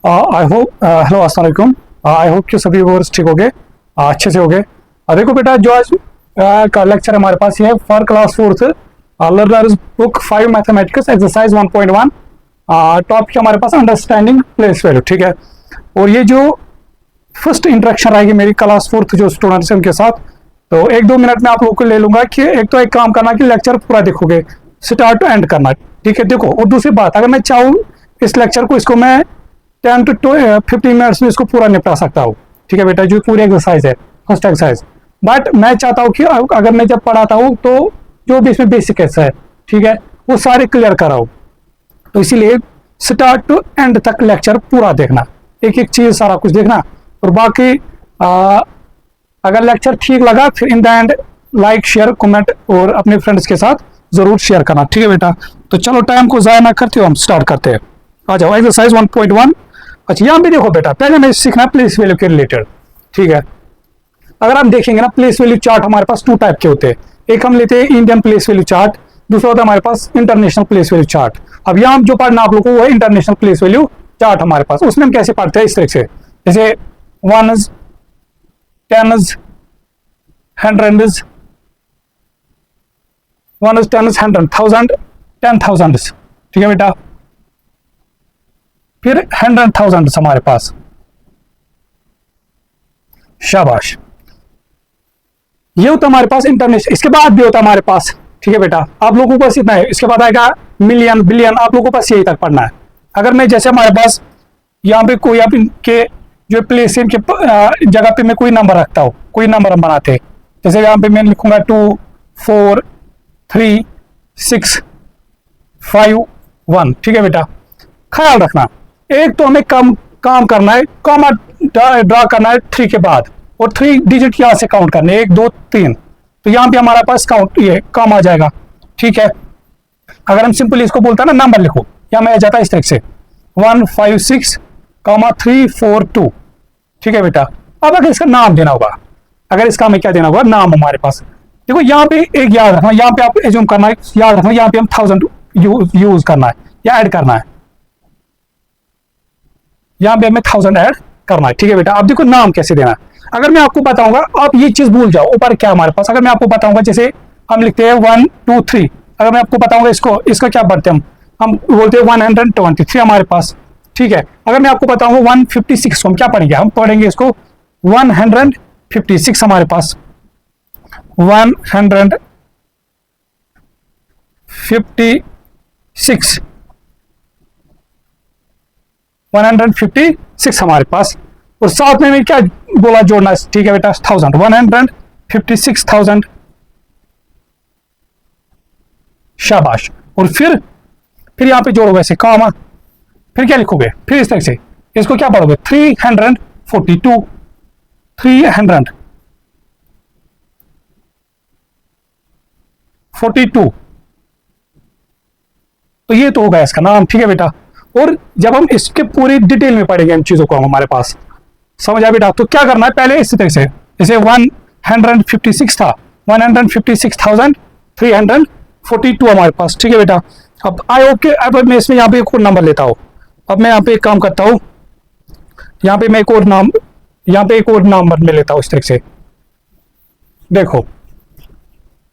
I hope hello अस्सलाम वालेकुम। I hope कि सभी व्यूअर्स ठीक हो गए, अच्छे से हो गए। देखो बेटा, जो आज का लेक्चर हमारे पास ये है for class fourth learners book 5 mathematics exercise 1.1। Topic हमारे पास अंडरस्टैंडिंग प्लेस वैल्यू, ठीक है। और ये जो फर्स्ट इंटरेक्शन रहेगी मेरी क्लास फोर्थ जो स्टूडेंट्स हैं उनके साथ, तो 1-2 मिनट में आप लोगों को ले लूंगा कि एक काम करना कि लेक्चर पूरा देखोगे, स्टार्ट टू एंड करना, ठीक है। देखो, और दूसरी बात, अगर मैं चाहूँ इस लेक्चर को इसको मैं 10 to 15 मिनट्स में इसको पूरा निपटा सकता हूँ, ठीक है बेटा, जो पूरी एक्सरसाइज है फर्स्ट एक्सरसाइज। बट मैं चाहता हूँ कि अगर मैं जब पढ़ाता हूँ तो जो भी इसमें बेसिक है, ठीक है, वो सारे क्लियर कराऊँ। तो इसीलिए स्टार्ट टू एंड तक लेक्चर पूरा देखना, एक एक चीज सारा कुछ देखना। और बाकी अगर लेक्चर ठीक लगा फिर in the end like share comment और अपने फ्रेंड्स के साथ जरूर शेयर करना, ठीक है बेटा। तो चलो टाइम को जाया ना करते हो, हम स्टार्ट करते हैं। आ जाओ एक्सरसाइज 1.1। अच्छा, यहाँ भी देखो बेटा, पहले हमें सीखना प्लेस वैल्यू के रिलेटेड, ठीक है। अगर हम देखेंगे ना, प्लेस वैल्यू चार्ट हमारे पास 2 टाइप के होते हैं। एक हम लेते हैं इंडियन प्लेस वैल्यू चार्ट, दूसरा होता है हमारे पास इंटरनेशनल प्लेस वैल्यू चार्ट। अब यहाँ जो पढ़ना आप लोगों को वो है इंटरनेशनल प्लेस वैल्यू चार्ट हमारे पास। उसमें हम कैसे पढ़ते हैं, इस तरह से, जैसे 1s 10s 100s 1s 10s 100 1000 10,000, ठीक है बेटा। फिर 100,000 हमारे पास, शाबाश। ये होता हमारे पास इंटरनेशनल। इसके बाद भी होता हमारे पास, ठीक है बेटा, आप लोगों को बस इतना है। इसके बाद आएगा मिलियन बिलियन, आप लोगों को बस यही तक पढ़ना है। अगर मैं जैसे हमारे पास यहाँ पे कोई आप इनके जो प्लेस इनके जगह पे मैं कोई नंबर रखता हूँ, कोई नंबर हम बनाते हैं, जैसे यहाँ पे मैं लिखूंगा 2 4 3 6 5 1, ठीक है बेटा। ख्याल रखना, एक तो हमें काम करना है, कॉमा ड्रा करना है 3 के बाद, और 3 डिजिट यहाँ से काउंट करने, 1 2 3। तो यहाँ पे हमारे पास काउंट ये कॉमा आ जाएगा, ठीक है। अगर हम सिंपली इसको बोलता है ना नंबर लिखो, या मैं आ जाता है इस तरह से 1 5 6 3 4 2, ठीक है बेटा। अब अगर इसका नाम देना होगा, अगर इसका हमें क्या देना होगा, नाम हमारे पास। देखो यहाँ पे एक याद रखना, यहाँ पे आप एज्यूम करना है, याद रखना, यहाँ पे हम 1000 यूज करना है या ऐड करना है, यहाँ पे हमें 1000 ऐड करना है, ठीक है बेटा। अब देखो नाम कैसे देना है। अगर मैं आपको बताऊंगा, आप ये चीज भूल जाओ ऊपर क्या हमारे पास। अगर मैं आपको बताऊंगा, जैसे हम लिखते हैं 1 2 3, अगर मैं आपको बताऊंगा इसका क्या पढ़ते हैं, हम बोलते हैं 123 हमारे पास, ठीक है। अगर मैं आपको बताऊंगा 156 को हम क्या पढ़ेंगे, हम पढ़ेंगे इसको 156 हमारे पास, 156 हमारे पास। और साथ में क्या बोला जोड़ना है, ठीक है बेटा, 1000 156,000, शाबाश। और फिर यहाँ पे जोड़ोगे ऐसे कॉमा, फिर क्या लिखोगे, फिर इस तरह से इसको क्या पढ़ोगे 342 342। तो ये तो होगा इसका नाम, ठीक है बेटा। और जब हम इसके पूरी डिटेल में पढ़ेंगे इन चीजों को हमारे पास, समझ आया बेटा। तो क्या करना है, पहले इसी तरह से, जैसे 156 था, 156,342 हमारे पास, ठीक है बेटा। अब आई ओके, अब मैं इसमें यहाँ पे एक और नंबर लेता हूँ। अब मैं यहाँ पे एक काम करता हूँ, यहाँ पे मैं एक और नंबर में लेता हूँ इस तरह से। देखो,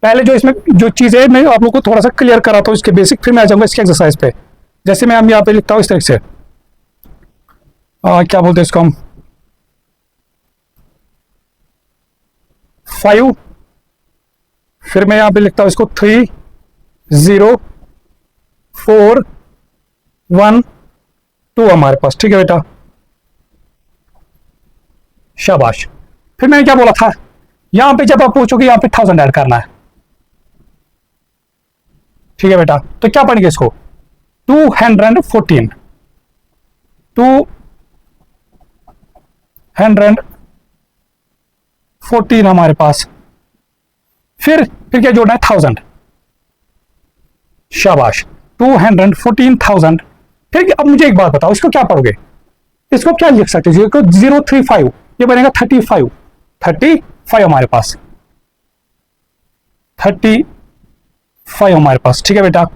पहले जो इसमें जो चीज है मैं आप लोगों को थोड़ा सा क्लियर कराता हूँ इसके बेसिक, फिर मैं आ जाऊंगा इसके एक्सरसाइज पे। जैसे मैं यहाँ पे लिखता हूँ इस तरह से, क्या बोलते हैं इसको हम, 5, फिर मैं यहाँ पे लिखता हूँ इसको 3 0 4 1 2 हमारे पास, ठीक है बेटा, शाबाश। फिर मैंने क्या बोला था, यहां पे जब आप पूछोगे यहाँ पे 1000 ऐड करना है, ठीक है बेटा। तो क्या पढ़ेंगे इसको 214 हमारे पास। फिर क्या जोड़ना है 1000, शाबाश, 214,000। फिर अब मुझे एक बात बताओ, इसको क्या पढ़ोगे, इसको क्या लिख सकते हैं, 035, ये बनेगा 35 हमारे पास, 35 हमारे पास, ठीक है बेटा,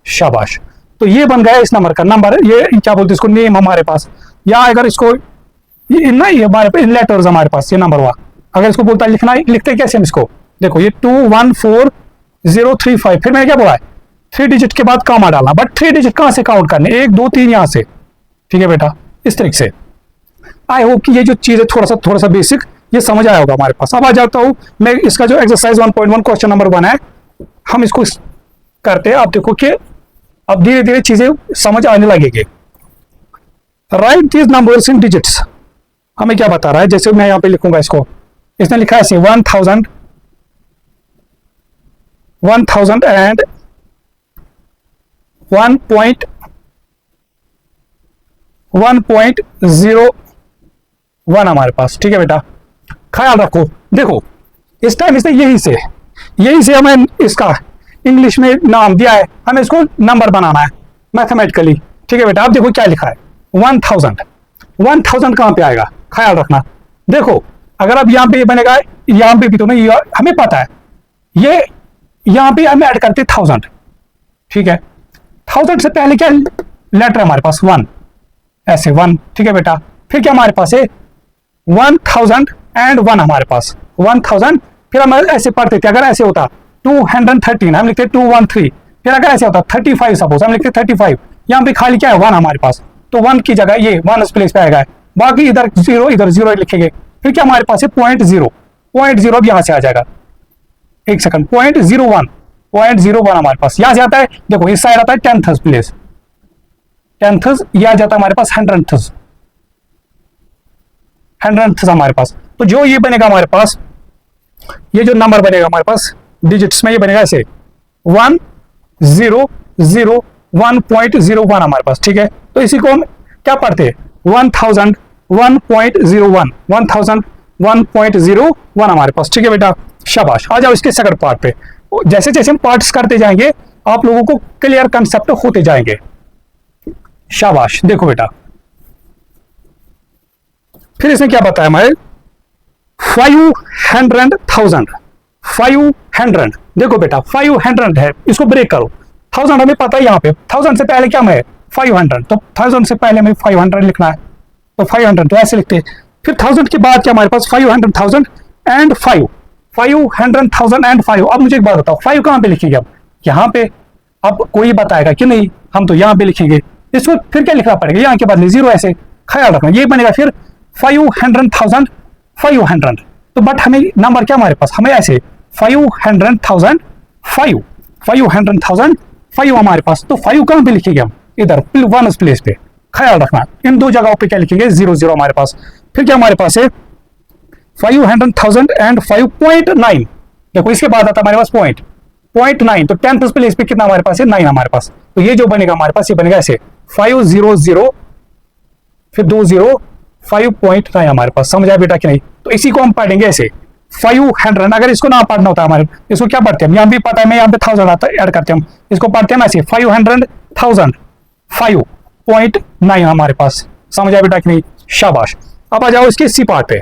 शाबाश। तो ये बन गया इस नंबर का नंबर, ये क्या बोलते हैं इसको, नेम हमारे पास। या अगर इसको ना ये हमारे पास इन लेटर्स हमारे पास ये नंबर हुआ, अगर इसको बोलता है लिखना, लिखते कैसे हम इसको, देखो ये 214035, फिर मैंने क्या बोला है 3 डिजिट के बाद कामा डालना, बट 3 डिजिट कहां से काउंट करने, 1 2 3 यहां से, ठीक है बेटा, इस तरीके से। आई होप कि ये जो चीज है थोड़ा सा बेसिक ये समझ आया होगा हमारे पास। अब आ जाता हूं मैं इसका जो एक्सरसाइज 1.1 क्वेश्चन नंबर 1 है, हम इसको करते हैं। आप देखो कि अब धीरे धीरे चीजें समझ आने लगेगी। Right these numbers in digits, हमें क्या बता रहा है, जैसे मैं यहां पे लिखूंगा इसको, इसने लिखा है ऐसे 1000 एंड 1.01 हमारे पास, ठीक है बेटा। ख्याल रखो, देखो इस टाइम इसने यही से हमें इसका इंग्लिश में नाम दिया है, हमें इसको नंबर बनाना है मैथमेटिकली, ठीक है बेटा। अब देखो क्या लिखा है 1000 कहां पे आएगा, ख्याल रखना। देखो अगर अब यहां पे बनेगा, यहां पे भी तो नहीं, हमें पता है ये यहां पे हम ऐड करते 1000, ठीक है। 1000 से पहले क्या लेटर है हमारे पास 1, ऐसे 1, ठीक है बेटा। फिर क्या हमारे पास है 1001 हमारे पास 1000, फिर हम ऐसे पढ़ते थे, अगर ऐसे होता 213 हम लिखते 213, फिर अगर ऐसे होता 35 सपोज हम लिखते 35, यहाँ पे खाली क्या है 1 हमारे पास, तो 1 की जगह ये 1 प्लेस पे आएगा, बाकी इधर 0 इधर 0 लिखेंगे। फिर क्या हमारे पास है 0.0 अब यहाँ से आ जाएगा, एक सेकंड 0.01 हमारे पास यहाँ से आता है। देखो इस साइड आता है 10th प्लेस, 10th यह आ जाता है हमारे पास 100th हमारे पास। तो जो ये बनेगा हमारे पास, ये जो नंबर बनेगा हमारे पास डिजिट्स में, ये बनेगा ऐसे 1,0,0,1.01 हमारे पास, ठीक है। तो इसी को हम क्या पढ़ते हैं 1001.01 हमारे पास, ठीक है बेटा, शाबाश। आ जाओ इसके सेकंड पार्ट पे। जैसे जैसे हम पार्ट्स करते जाएंगे आप लोगों को क्लियर कंसेप्ट होते जाएंगे, शाबाश। देखो बेटा फिर इसने क्या बताया हमारे 500,000, देखो बेटा 500 है, इसको ब्रेक करो, 1000 हमें पता है, यहाँ पे 1000 से पहले क्या है 500, तो 1000 से पहले हमें 500 लिखना है, तो 500 तो ऐसे लिखते हैं। फिर 1000 के बाद क्या हमारे पास 500,000 एंड 500,005। अब मुझे एक बात बताओ 5 कहां पे लिखेंगे, अब यहाँ पे, अब कोई बताएगा कि नहीं, हम तो यहाँ पे लिखेंगे, इसको फिर क्या लिखना पड़ेगा, यहाँ के बदले 0 ऐसे, ख्याल रखना ये बनेगा फिर 500,000 तो बट हमें नंबर क्या हमारे पास, हमें ऐसे 500,005 हमारे पास, तो 5 कहां पे लिखेंगे हम, इधर 1 प्लेस पे, ख्याल रखना इन दो जगहों पे क्या लिखेंगे 0 हमारे पास। फिर क्या हमारे पास है 500,000 एंड 5.9, देखो इसके बाद आता हमारे पास 0.9, तो 10th प्लेस पे कितना हमारे पास है 9 हमारे पास। तो ये जो बनेगा हमारे पास, ये बनेगा ऐसे 500 फिर 20 5.9 हमारे पास, समझा बेटा कि नहीं। तो इसी को हम पढ़ेंगे ऐसे 500, अगर इसको ना पढ़ना होता है हमारे, इसको क्या पढ़ते हैं हम, यहाँ भी पता है मैं यहाँ पे 1000 आता है ऐड करते हैं हम, इसको पढ़ते हैं ऐसे 500,000 5.9 हमारे पास, समझा बेटा कि नहीं, शाबाश। अब आ जाओ इसके सी पार्ट पे,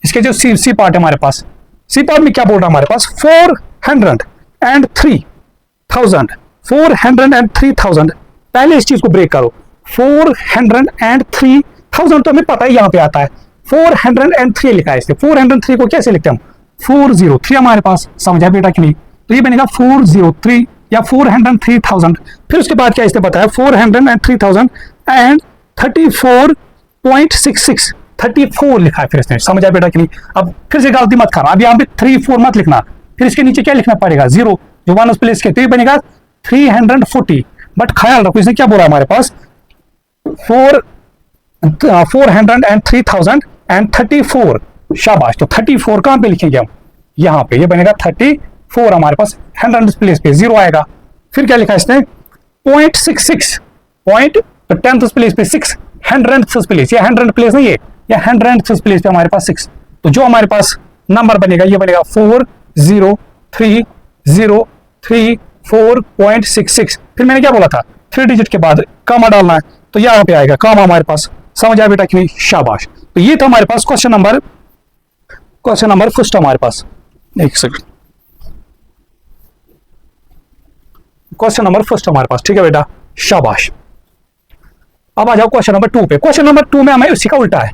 इसके जो सी पार्ट है हमारे पास, सी पार्ट में क्या बोल रहा है हमारे पास 403,000 पहले इस चीज को ब्रेक करो, 403,000 तो हमें पता है यहाँ पे आता है, 403 लिखा है इसके, 403 को कैसे लिखते हैं हम 403 हमारे पास, समझा बेटा कि नहीं। तो ये बनेगा 403 या 403,000। फिर उसके बाद क्या इसने बताया 403,000 एंड 34.66, 34 लिखा है फिर इसने, समझा बेटा कि नहीं। अब फिर से गलती मत करना, अब यहाँ पे 34 मत लिखना, फिर इसके नीचे क्या लिखना पड़ेगा 0, जो 1 प्लेस के, तो ये बनेगा 340। बट ख्याल रखो इसने क्या बोला हमारे पास 403,000 एंड 34, शाबाश। तो 34 कहां पे लिखेंगे हम, यहाँ पे, ये बनेगा 34 हमारे पास, 100 प्लेस पे 0 आएगा। फिर क्या लिखा इसने 0.66 तो 10th प्लेस पे 6, 100th प्लेस, या 100 प्लेस नहीं है, या 100th प्लेस पे हमारे पास 6, तो जो हमारे पास नंबर बनेगा ये बनेगा 403,034.66। फिर मैंने क्या बोला था 3 डिजिट के बाद कामा डालना है, तो यहाँ पे आएगा कामा हमारे पास, समझ आया बेटा कि नहीं, शाबाश। तो ये था हमारे पास क्वेश्चन नंबर फर्स्ट हमारे पास, एक सेकंड, क्वेश्चन नंबर फर्स्ट हमारे पास, ठीक है बेटा, शाबाश। अब आ जाओ क्वेश्चन नंबर 2 पे। क्वेश्चन नंबर 2 में हमें उसी का उल्टा है।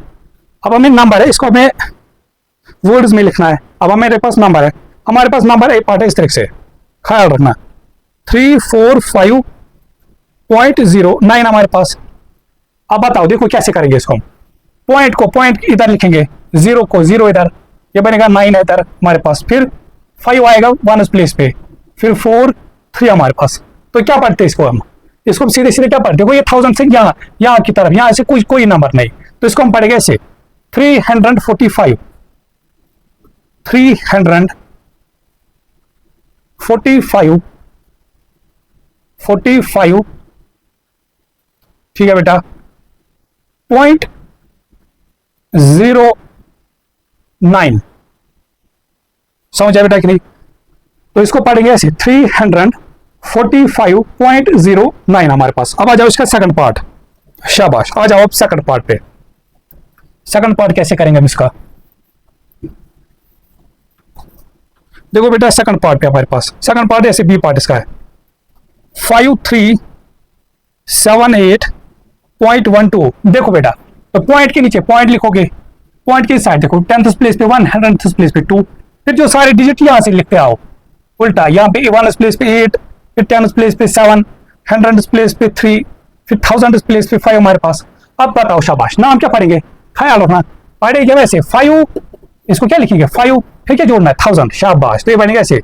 अब हमें नंबर है, इसको हमें वर्ड्स में लिखना है। अब हमारे पास नंबर है, हमारे पास नंबर ए पार्ट है इस तरह से, ख्याल रखना 345.09 हमारे पास। अब बताओ, देखो कैसे करेंगे इसको हम। पॉइंट को पॉइंट इधर लिखेंगे, जीरो को जीरो इधर, ये बनेगा 9 इधर हमारे पास, फिर 5 आएगा 1 प्लेस पे, फिर 4 3 हमारे पास। तो क्या पढ़ते हैं इसको हम सीधे सीधे क्या पढ़ते, देखो ये 1000 से यहाँ की तरफ, यहाँ से कोई नंबर नहीं, तो इसको हम पढ़ेंगे ऐसे 345 45 ठीक है बेटा, 0.09 समझ आया बेटा कि नहीं। तो इसको पढ़ेंगे ऐसे 345.09 हमारे पास। अब आ जाओ इसका सेकंड पार्ट, शाबाश, आ जाओ अब सेकंड पार्ट पे। सेकंड पार्ट कैसे करेंगे हम इसका, देखो बेटा सेकंड पार्ट पे हमारे पास, सेकंड पार्ट ऐसे बी पार्ट इसका है 5378.12। देखो बेटा, तो पॉइंट के नीचे पॉइंट लिखोगे, पॉइंट की साइड देखो 10th प्लेस पे 1, 100th प्लेस पे 2, फिर जो सारे डिजिट यहां से लिखते आओ उल्टा, यहाँ पे 1th प्लेस पे 8, फिर 10th प्लेस पे 7, 100th प्लेस पे 3, फिर 1000th प्लेस पे 5 हमारे पास। अब बताओ शाबाश, नाम क्या पढ़ेंगे, ख्याल रखना पढ़ेंगे वैसे 5, इसको क्या लिखेंगे 5, फिर क्या जोड़ना है 1000, शाबाश। तो ये बनेगा ऐसे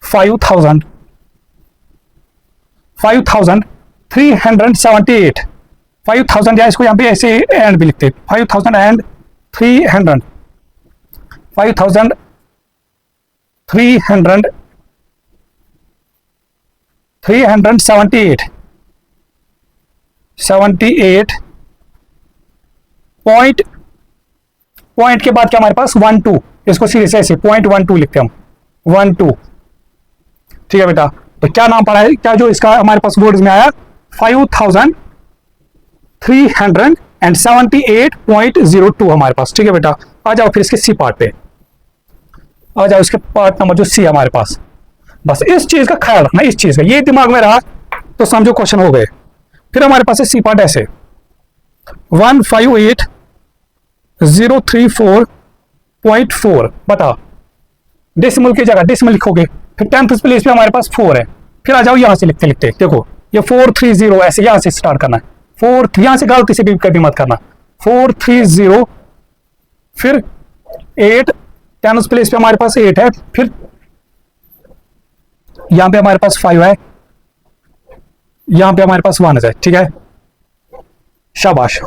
5378, 5000 या इसको यहाँ पे ऐसे एंड भी लिखते 5300, 78 पॉइंट के बाद क्या हमारे पास 12, इसको सीधे से ऐसे 0.12 लिखते हम 12, ठीक है बेटा। तो क्या नाम पड़ा है, क्या जो इसका हमारे पास वर्ड्स में आया 5378.02 हमारे पास, ठीक है बेटा। आ जाओ फिर इसके सी पार्ट पे, आ जाओ इसके पार्ट नंबर जो सी हमारे पास। बस इस चीज का ख्याल रखना, इस चीज का, ये दिमाग में रहा तो समझो क्वेश्चन हो गए। फिर हमारे पास है सी पार्ट ऐसे 158034.4, बता डेसिमल की जगह डेसिमल लिखोगे, फिर 10th प्लेस पे हमारे पास 4 है, फिर आ जाओ यहां से लिखते लिखते देखो ये 430 ऐसे यहां से स्टार्ट करना है, 4 यहां से गलती से भी कभी मत करना, 430, फिर 8, 10th प्लेस पे हमारे पास 8 है, फिर यहां पे हमारे पास 5 है, यहां पे हमारे पास 1 है, ठीक है शाबाश।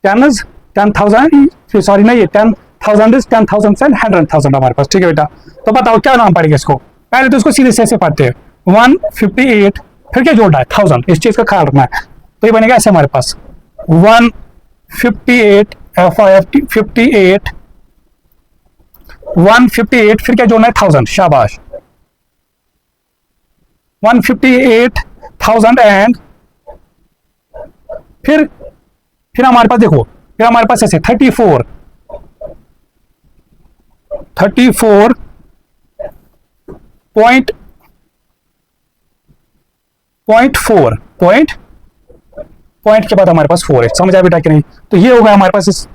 10,000 सॉरी नहीं, 10,000 10,000 100,000 हमारे पास, ठीक है बेटा। तो बताओ क्या नाम पड़ेगा इसको, पहले तो इसको सीधे से पढ़ते हैं 158, फिर क्या जोड़ना है 1000, इस चीज का ख्याल रखना है। तो ये बनेगा ऐसे हमारे पास 158 158, फिर क्या जोड़ना है 1000, शाबाश 158,000 एंड फिर हमारे पास देखो, फिर हमारे पास ऐसे 34 पॉइंट 4 पॉइंट के बाद हमारे पास 4 है, समझ आया बेटा कि नहीं। तो ये होगा हमारे पास इस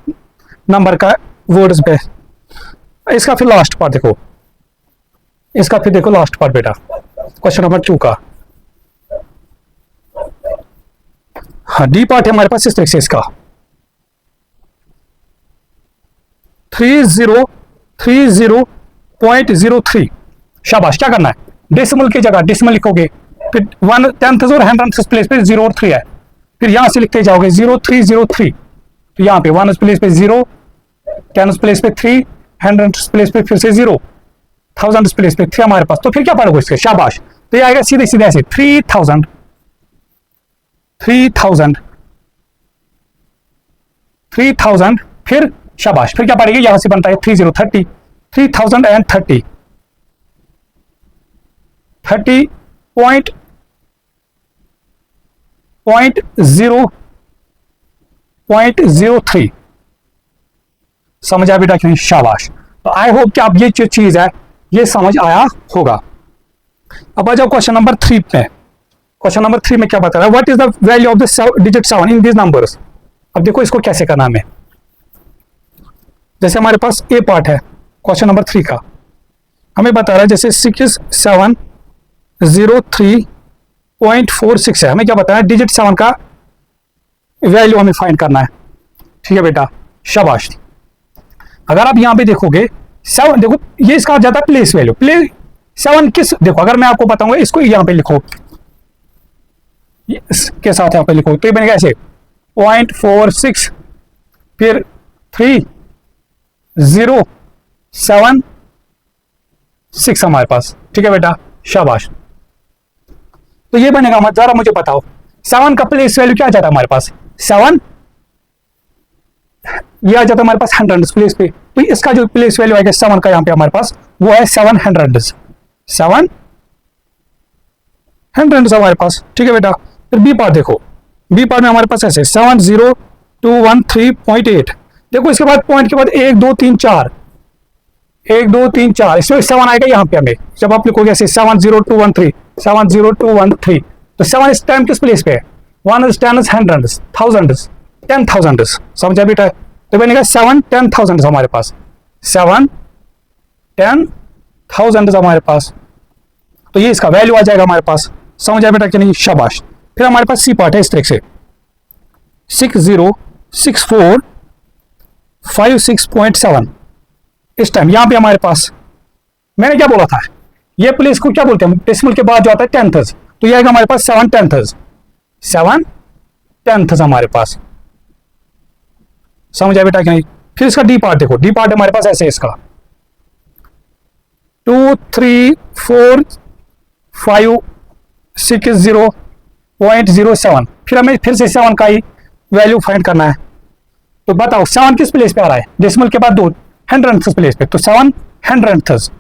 नंबर का वर्ड्स पे। इसका फिर लास्ट पार्ट देखो, इसका फिर देखो लास्ट पार्ट बेटा, क्वेश्चन नंबर 2 का। हाँ डी पार्ट है हमारे पास इस तरह से, इसका 3030.03, शाबाश। क्या करना है, डेसिमल की जगह डेसिमल लिखोगे, फिर 1 10th और 100th प्लेस पे 0 और 3 है, फिर यहां से लिखते जाओगे 0303, तो यहाँ पे 1th प्लेस पे 0, 10th प्लेस पे 3, 100th प्लेस पे फिर से 0, 1000th प्लेस पे 3 हमारे पास। तो फिर क्या पढ़ोगे इसके, शाबाश। तो ये आएगा सीधे सीधे ऐसे 3000 फिर शाबाश, फिर क्या पढ़ेगी, यहां से बनता है 3030, 3030 30.03, समझ आया बेटा कि नहीं, शाबाश। तो आई होप कि आप ये जो चीज है ये समझ आया होगा। अब आ जाओ क्वेश्चन नंबर 3 पे। क्वेश्चन नंबर 3 में क्या बता रहा है, what is the value of the digit 7 in these numbers. अब देखो इसको कैसे करना है। जैसे हमारे पास ए पार्ट है क्वेश्चन नंबर 3 का, हमें बता रहा है जैसे 6703.46 है, हमें क्या बताया डिजिट 7 का वैल्यू हमें फाइंड करना है। ठीक है बेटा, शाबाश। अगर आप यहां पे देखोगे 7, देखो ये इसका आ जाता है प्लेस वैल्यू। प्लेस 7 किस, देखो अगर मैं आपको बताऊंगा इसको यहां पे लिखो, के साथ यहां पे लिखो तो ये बनेगा ऐसे 0.46 फिर 3076 हमारे पास। ठीक है बेटा, शाबाश। तो ये बनेगा, मत जरा मुझे बताओ 7 का प्लेस वैल्यू क्या आ जाता है हमारे पास, 7 ये आ जाता है हमारे पास 100 प्लेस पे। तो इसका जो प्लेस वैल्यू आएगा 7 का यहां पे हमारे पास वो है 700 हमारे पास। ठीक है बेटा, फिर बी पार्ट देखो, बी पार्ट में हमारे पास ऐसे 70213.8। देखो इसके बाद पॉइंट के बाद 1 2 3 4 1 2 3 4 इसमें 7 आएगा यहाँ पे। हमें जब आप लिखोगे ऐसे 70213 तो 7 इस टाइम किस प्लेस पे है, 1 इज 10 हंड्रेड्स थाउजेंड्स 10,000 समझा बेटा। तो बनेगा 7 10,000 हमारे पास, 7 10,000 हमारे पास। तो ये इसका वैल्यू आ जाएगा हमारे पास, समझा बेटा कि नहीं, शाबाश। फिर हमारे पास सी पार्ट है इस तरह से 606456.7 इस टाइम यहां पे हमारे पास मैंने क्या बोला था, ये प्लेस को क्या बोलते हैं डेसिमल के बाद जो आता है 10th, तो ये आएगा हमारे पास 7 10th हमारे पास, समझ आया बेटा कि नहीं। फिर इसका डी पार्ट देखो, डी पार्ट हमारे पास ऐसे इसका 234560.07। फिर हमें फिर से 7 का ही वैल्यू फाइंड करना है। तो बताओ 7 किस प्लेस पे आ रहा है, डेसिमल के बाद 2 100th प्लेस पे, तो 7 100th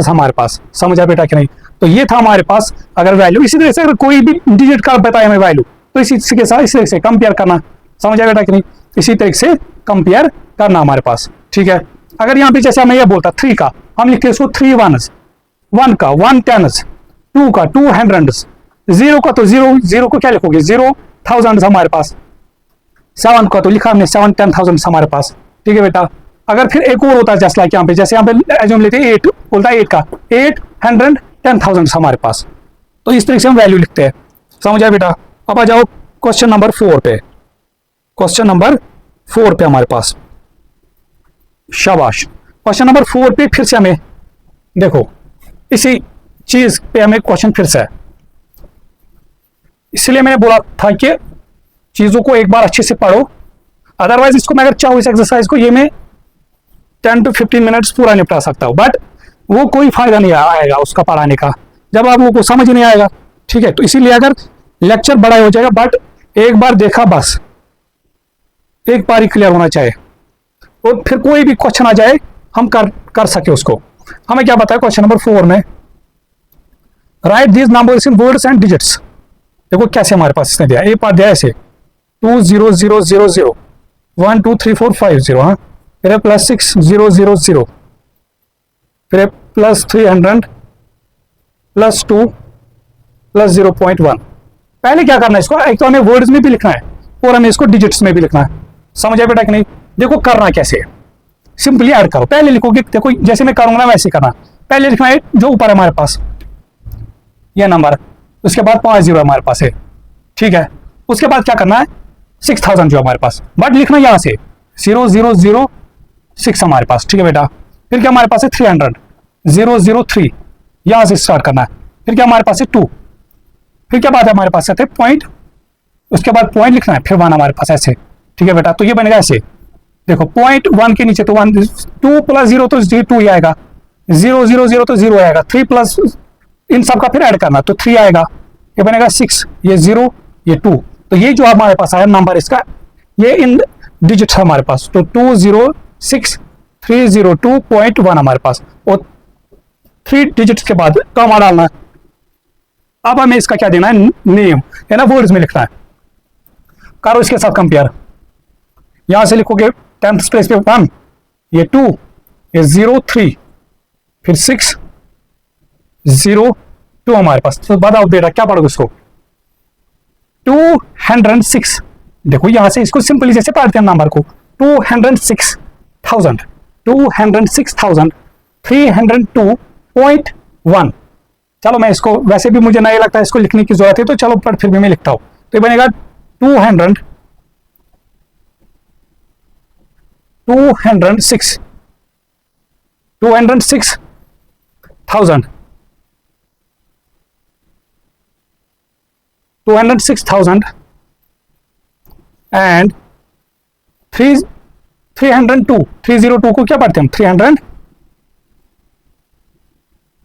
हमारे पास, समझा बेटा कि नहीं। तो ये था हमारे पास अगर वैल्यू। इसी तरह से अगर कोई भी डिजिट का बताया हमें वैल्यू तो इसी के साथ इस तरह से कंपेयर करना, समझा बेटा कि नहीं, इसी तरह से कंपेयर करना हमारे पास। ठीक है, अगर यहाँ पे जैसे हमें यह बोलता 3 का, हम लिखते हैं इसको 3 1s, 1 का 1 10s, 2 का 2 100s, 0 का तो 0 को क्या लिखोगे 0,000 हमारे पास, 7 का तो लिखा हमने 7 10,000 हमारे पास। ठीक है बेटा, अगर फिर एक और होता है जैसे यहाँ पे, जैसे यहाँ पे एज्यूम लेते हैं 8, बोलता है 8 का 810,000 हमारे पास। तो इस तरीके से हम वैल्यू लिखते हैं, समझा बेटा। अब आ जाओ क्वेश्चन नंबर 4 पे, क्वेश्चन नंबर 4 पे हमारे पास, शाबाश। क्वेश्चन नंबर 4 पे फिर से हमें देखो इसी चीज पे हमें क्वेश्चन फिर से है, इसलिए मैंने बोला था कि चीजों को एक बार अच्छे से पढ़ो, अदरवाइज इसको मैं अगर चाहूँ इस एक्सरसाइज को ये मैं 10 to 15 मिनट्स पूरा निपटा सकता हूँ, बट वो कोई फायदा नहीं आएगा उसका पढ़ाने का जब आप लोगों को समझ नहीं आएगा। ठीक है, तो इसीलिए अगर लेक्चर बड़ा हो जाएगा, बट एक बार देखा बस, एक बार ही क्लियर होना चाहिए, और फिर कोई भी क्वेश्चन आ जाए हम कर सके उसको। हमें क्या बताया क्वेश्चन नंबर 4 में, right these numbers in words and digits. देखो कैसे हमारे पास इसने दिया, ए पार्ट दिया ऐसे 20000 1 2 3 4 5 0, हाँ, फिर +6000, फिर +300 +2 +0.1। पहले क्या करना है इसको, एक तो हमें वर्ड्स में भी लिखना है और हमें इसको डिजिट्स में भी लिखना है, समझा बेटा कि नहीं। देखो करना कैसे है, सिंपली ऐड करो, पहले लिखोगे, देखो जैसे मैं करूंगा ना वैसे करना, पहले लिखना है जो ऊपर हमारे पास ये नंबर, उसके बाद 5 0 हमारे पास है। ठीक है, उसके बाद क्या करना है 6000 जो हमारे पास, बट लिखना यहां से 0006 हमारे पास। ठीक है बेटा, फिर क्या हमारे पास है 300 003 यहां से स्टार्ट करना है, फिर क्या हमारे पास है 2, फिर क्या बात है हमारे पास है पॉइंट, उसके बाद पॉइंट लिखना है, फिर 1 हमारे पास ऐसे। ठीक है बेटा, तो ये बनेगा ऐसे, देखो पॉइंट 1 के नीचे तो 1, 2 + 0 तो 2 ही आएगा, 0 0 0 तो 0 आएगा, 3 प्लस इन सब का फिर ऐड करना तो 3 आएगा, ये बनेगा 6, ये 0 ये 2। तो ये जो हमारे पास आया नंबर इसका, ये इन डिजिट है हमारे पास, तो 206302.1 हमारे पास, और 3 डिजिट्स के बाद कॉमा डालना है। अब हमें इसका क्या देना है, नेम है ना, वर्ड्स में लिखना है। करो इसके साथ कंपेयर, यहां से लिखोगे 10th प्लेस पे 1, ये 2, ये 0 3, फिर 6, 2 हमारे पास। तो बताओ बेटा क्या पढ़ोगे इसको, 206। देखो यहां से इसको सिंपली जैसे पढ़ते हैं नंबर को, 206,000, 206,302.1। चलो मैं इसको, वैसे भी मुझे नहीं लगता इसको लिखने की जरूरत है, तो चलो पर फिर भी मैं लिखता हूं। तो ये बनेगा 206,000 एंड 302 को क्या पढ़ते हैं हम,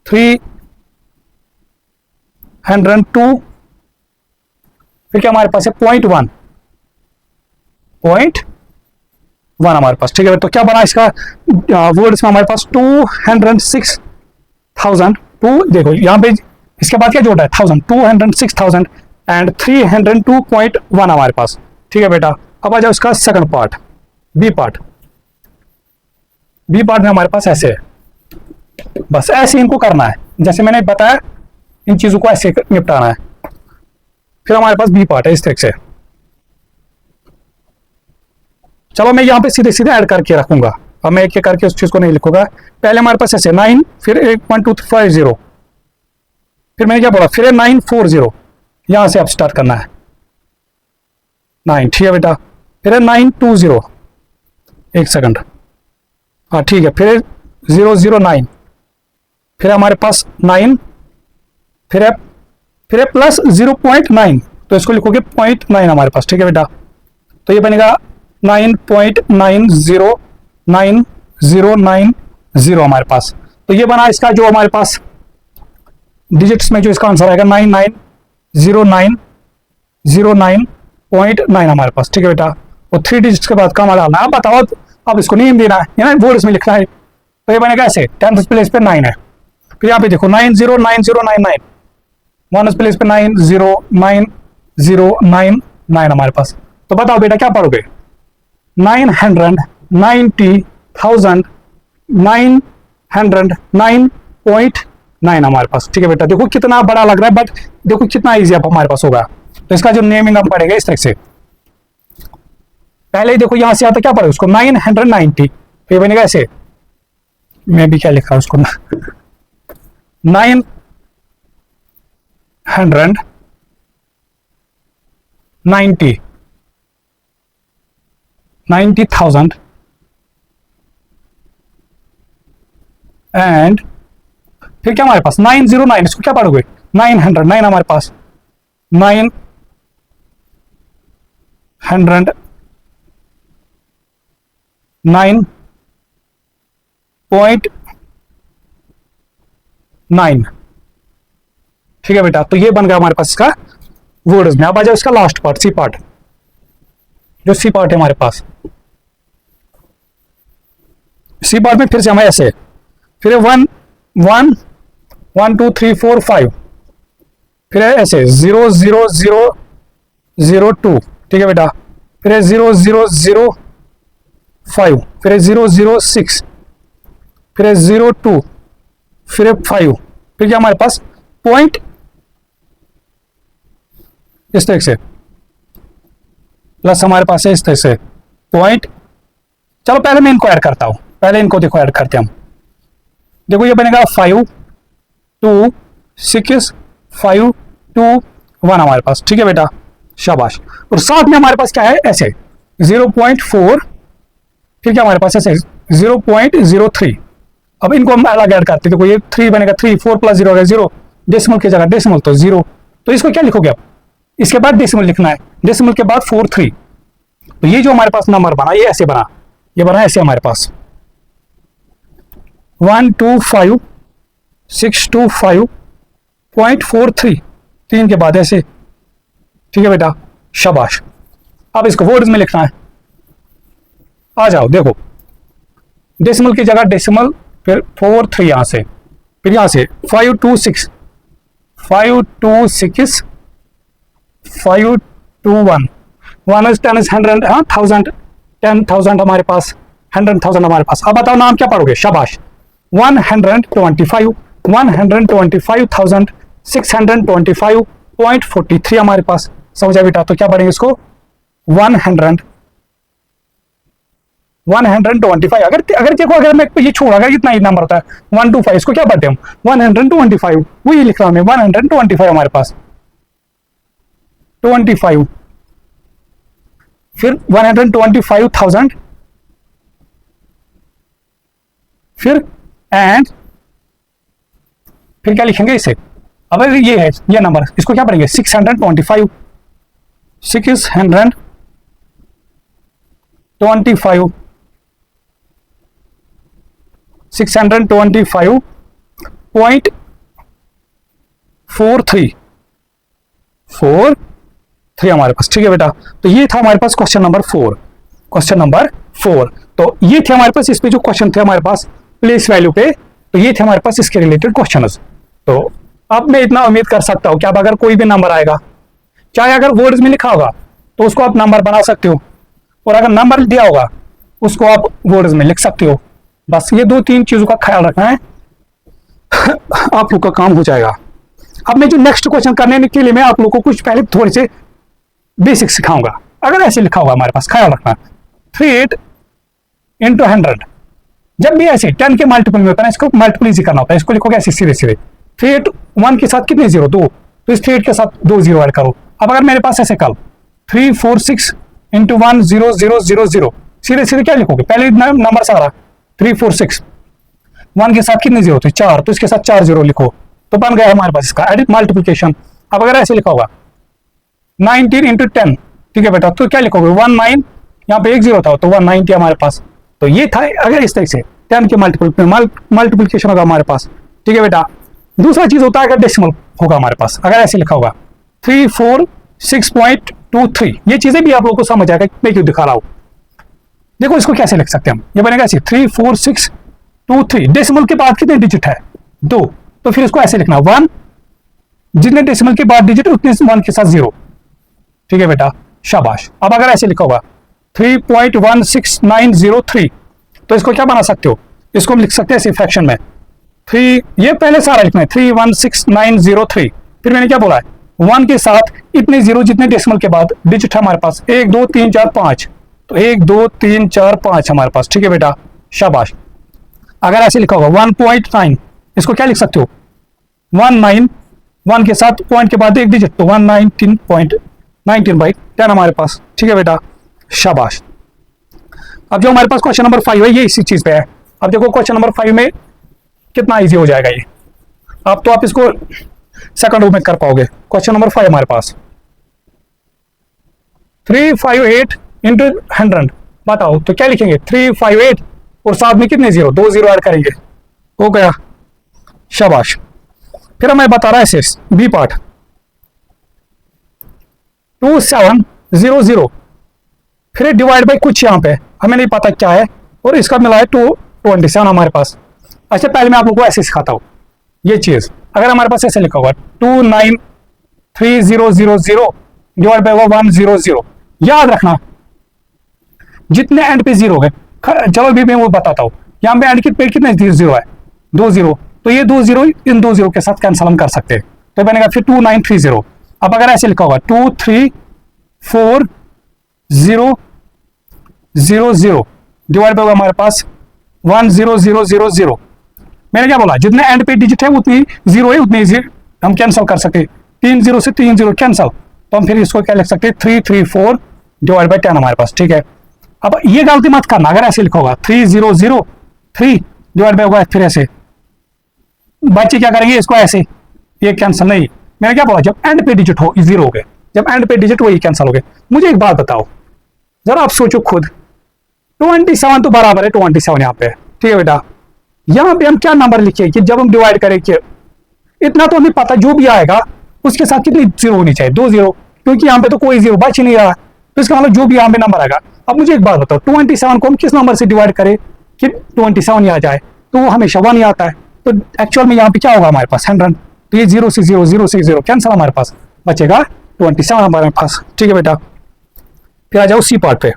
302, फिर क्या हमारे पास है, .1 हमारे पास। ठीक है, तो क्या बना इसका वर्ड्स में हमारे पास 206,000 देखो यहाँ पे इसके बाद क्या जोड़ा है, 206,000 एंड 302.1 हमारे पास। ठीक है बेटा, अब आ जाओ इसका सेकंड पार्ट, बी पार्ट में हमारे पास ऐसे है, बस ऐसे इनको करना है जैसे मैंने बताया, इन चीजों को ऐसे निपटाना है। फिर हमारे पास बी पार्ट है इस तरह से। चलो मैं यहाँ पे सीधे सीधे ऐड करके रखूंगा, अब मैं एक एक करके उस चीज को नहीं लिखूंगा। पहले हमारे पास ऐसे 9, फिर 1 2 5 0, फिर मैंने क्या बोला, फिर 940, यहां से अब स्टार्ट करना है 9। ठीक है बेटा, फिर 920, एक सेकंड, हाँ ठीक है, फिर 009, फिर हमारे पास 9, फिर प्लस 0.9, तो इसको लिखोगे 0.9 हमारे पास। ठीक है बेटा, तो ये बनेगा 9.909090 हमारे पास। तो ये बना इसका जो हमारे पास डिजिट्स में जो इसका आंसर आएगा 990909.9 हमारे पास। ठीक है बेटा, वो 3 डिजिट्स के बाद कमा डालना है। अब बताओ, अब इसको नेम देना है ना, बोर्ड इसमें लिखना है। तो ये बनेगा ऐसे, 10th प्लेस पे 9 है, फिर यहाँ पे देखो 909099, 1st प्लेस पे 90909 हमारे पास। तो बताओ बेटा क्या पढ़ोगे, 990,909.9 हमारे पास। ठीक है बेटा, देखो कितना बड़ा लग रहा है, बट देखो कितना इजी अब हमारे पास होगा। तो इसका जो नेमिंग हम पढ़ेगा इस तरह से, पहले ही देखो यहां से आता क्या पढ़े उसको 990, फिर बनेगा ऐसे, मैं भी क्या लिख रहा हूं उसको 90,000 एंड फिर क्या हमारे पास 909, इसको क्या पढ़ोगे 909 हमारे पास, 909.9। ठीक है बेटा, तो ये बन गया हमारे पास इसका वर्ड्स में। अब आ जाओ इसका लास्ट पार्ट, सी पार्ट, जो सी पार्ट है हमारे पास। सी पार्ट में फिर से हमें ऐसे, फिर 1 1 1 2 3 4 5, फिर ऐसे 0 0 0 0 2। ठीक है बेटा, फिर 0 0 0 5, फिर 0 0 6, फिर 0 2, फिर 5, फिर क्या हमारे पास पॉइंट इस तरह से, प्लस हमारे पास है इस तरह से पॉइंट। चलो पहले मैं इनको ऐड करता हूं, पहले इनको देखो ऐड करते हैं हम। देखो ये बनेगा 5 2 6 5 2 1 हमारे पास। ठीक है बेटा, शाबाश। और साथ में हमारे पास क्या है ऐसे 0.4, फिर क्या हमारे पास ऐसे 0.03। अब इनको हम अलग ऐड करते हैं। देखो ये 3 बनेगा, 3 4 प्लस 0 होगा 0, डेसिमल की जगह डेसिमल तो 0, तो इसको क्या लिखोगे आप, इसके बाद डेसिमल लिखना है, डेसिमल के बाद 4 3। तो ये जो हमारे पास नंबर बना, ये ऐसे बना, ये बना ऐसे हमारे पास 125,625.43, 3 के बाद ऐसे। ठीक है बेटा, शाबाश। अब इसको वर्ड्स में लिखना है। आ जाओ देखो, डेसिमल की जगह डेसिमल, फिर 4 3 यहां से, फिर यहां से 5 2 6 5 2 6 5 2 1 1 is 10 is 100, हाँ 1000 10,000 हमारे पास, 100,000 हमारे पास। अब बताओ नाम क्या पढ़ोगे, शाबाश। 125 125,625.43 हमारे पास, समझा बेटा। तो क्या पढ़ेंगे इसको 125, अगर देखो, अगर मैं ये छोड़, अगर इतना ही नंबर होता है 125, इसको क्या पढ़ते हम 125, वही लिख रहा हूं मैं 125 हमारे पास 25, फिर 125,000, फिर क्या लिखेंगे इसे। अब ये है ये नंबर, इसको क्या पढ़ेंगे 625, 625.43 हमारे पास, ठीक है बेटा। तो ये था हमारे पास क्वेश्चन नंबर 4। तो ये थे हमारे पास, इस पे जो क्वेश्चन थे हमारे पास प्लेस वैल्यू पे, तो ये थे हमारे पास इसके रिलेटेड क्वेश्चंस। तो अब मैं इतना उम्मीद कर सकता हूं कि अब अगर कोई भी नंबर आएगा, चाहे अगर वर्ड्स में लिखा होगा तो उसको आप नंबर बना सकते हो, और अगर नंबर दिया होगा उसको आप वर्ड्स में लिख सकते हो। बस ये 2-3 चीजों का ख्याल रखना है, आप लोग का काम हो जाएगा। अब मैं जो नेक्स्ट क्वेश्चन करने के लिए मैं आप लोग को कुछ पहले थोड़े से बेसिक सिखाऊंगा। अगर ऐसे लिखा होगा हमारे पास, ख्याल रखना 38 into 100, जब भी ऐसे 10 के मल्टीपल में होता है ना, इसको मल्टीपल इजी करना होता है। इसको लिखोगे ऐसे सीधे सीधे, 38 1 के साथ कितने जीरो, 2, तो इस 38 के साथ 2 जीरो ऐड करो। अब अगर मेरे पास ऐसे कल 346 into 1 0 0 0 0, सीधे सीधे क्या लिखोगे, पहले नंबर सारा 346, 1 के साथ कितने जीरो थे 4, तो इसके साथ 4 जीरो लिखो, तो बन गया हमारे पास इसका एडिट मल्टीप्लिकेशन। अब अगर ऐसे लिखा होगा 19 into 10, ठीक है बेटा, तो क्या लिखोगे 19, यहाँ पे 1 जीरो था तो 190 हमारे पास। तो ये था अगर इस तरह से 10 के मल्टीप्लिकेशन होगा हमारे पास, ठीक है बेटा। दूसरा चीज होता है अगर डेसिमल होगा हमारे पास, अगर ऐसे लिखा होगा 346.23, ये चीजें भी आप लोगों को समझ आएगा, मैं क्यों दिखा रहा हूं। देखो इसको कैसे लिख सकते हैं हम, ये बनेगा ऐसे 34623, डेसिमल के बाद कितने डिजिट है 2, तो फिर इसको ऐसे लिखना 1, जितने डेसिमल के बाद डिजिट उतने 1 के साथ 0, ठीक है बेटा, शाबाश। अब अगर ऐसे लिखा होगा 3.16903, तो इसको क्या बना सकते हो, इसको हम लिख सकते हैं फ्रैक्शन में 3, ये पहले सारा लिखना है 3.16903, फिर मैंने क्या बोला है 1 के साथ इतने जीरो जितने डेसिमल के बाद डिजिट है हमारे पास 1 2 3 4 5, तो 1 2 3 4 5 हमारे पास, ठीक है बेटा, शाबाश। अगर ऐसे लिखा होगा 1.9, इसको क्या लिख सकते हो 19, 1 के साथ पॉइंट के बाद एक डिजिट, तो 119.19/10 हमारे पास, ठीक है बेटा, शाबाश। अब जो हमारे पास क्वेश्चन नंबर 5 है ये इसी चीज पे है। अब देखो क्वेश्चन नंबर 5 में कितना इजी हो जाएगा ये, अब तो आप इसको सेकंड रूप में कर पाओगे। क्वेश्चन नंबर 5 हमारे पास 358 into 100, बताओ तो क्या लिखेंगे 358 और साथ में कितने जीरो, 2 जीरो ऐड करेंगे, हो गया, शाबाश। फिर हमें बता रहा है शेष बी पार्ट 2700, फिर डिवाइड बाई कुछ यहाँ पे हमें नहीं पता क्या है, और इसका मिला है 227 हमारे पास। अच्छा पहले मैं आप लोगों को ऐसे सिखाता हूँ ये चीज, अगर हमारे पास ऐसे लिखा होगा 293000 डिवाइड बाई 100, याद रखना जितने एंड पे जीरो गए, चलो भी मैं वो बताता हूँ, यहाँ पे एंड पे कितने जीरो है 2 जीरो, तो ये 2 जीरो इन 2 जीरो के साथ कैंसल हम कर सकते हैं, तो बनेगा फिर 2930। अब अगर ऐसे लिखा होगा 2340000 डिवाइड बाई हमारे पास 10000, मैंने क्या बोला जितने एंड पे डिजिट है उतनी जीरो है, उतनी हम कैंसिल कर सकते, 3 जीरो से 3 जीरो कैंसिल, तो हम फिर इसको क्या लिख सकते हैं 334 डिवाइड बाई 10 हमारे पास, ठीक है। अब ये गलती मत करना, अगर ऐसे लिखा होगा 3003 डिवाइड बाई होगा फिर ऐसे, बच्चे क्या करेंगे इसको ऐसे, ये कैंसिल नहीं, मैंने क्या बोला जब एंड पे डिजिट हो जीरो हो गए, जब एंड पे डिजिट वही कैंसिल हो गए। मुझे एक बात बताओ जरा, आप सोचो खुद, 27 तो बराबर है 27 यहाँ पे, ठीक है बेटा, यहाँ पे हम क्या नंबर लिखे कि जब हम डिवाइड करेंगे, इतना तो हमें पता जो भी आएगा उसके साथ कितनी जीरो होनी चाहिए, 2 जीरो, क्योंकि यहाँ पे तो कोई जीरो बच नहीं रहा, तो इसका मतलब जो भी यहाँ पे नंबर आएगा। अब मुझे एक बात बताओ 27 को हम किस नंबर से डिवाइड करें कि 27 ही आ जाए, तो वो हमेशा 1 ही आता है, तो एक्चुअल में यहाँ पे क्या होगा हमारे पास 100, तो ये 0 से 0 0 से 0 कैंसिल, हमारे पास बचेगा 27 हमारे पास, ठीक है बेटा। फिर आ जाओ सी पार्ट पे,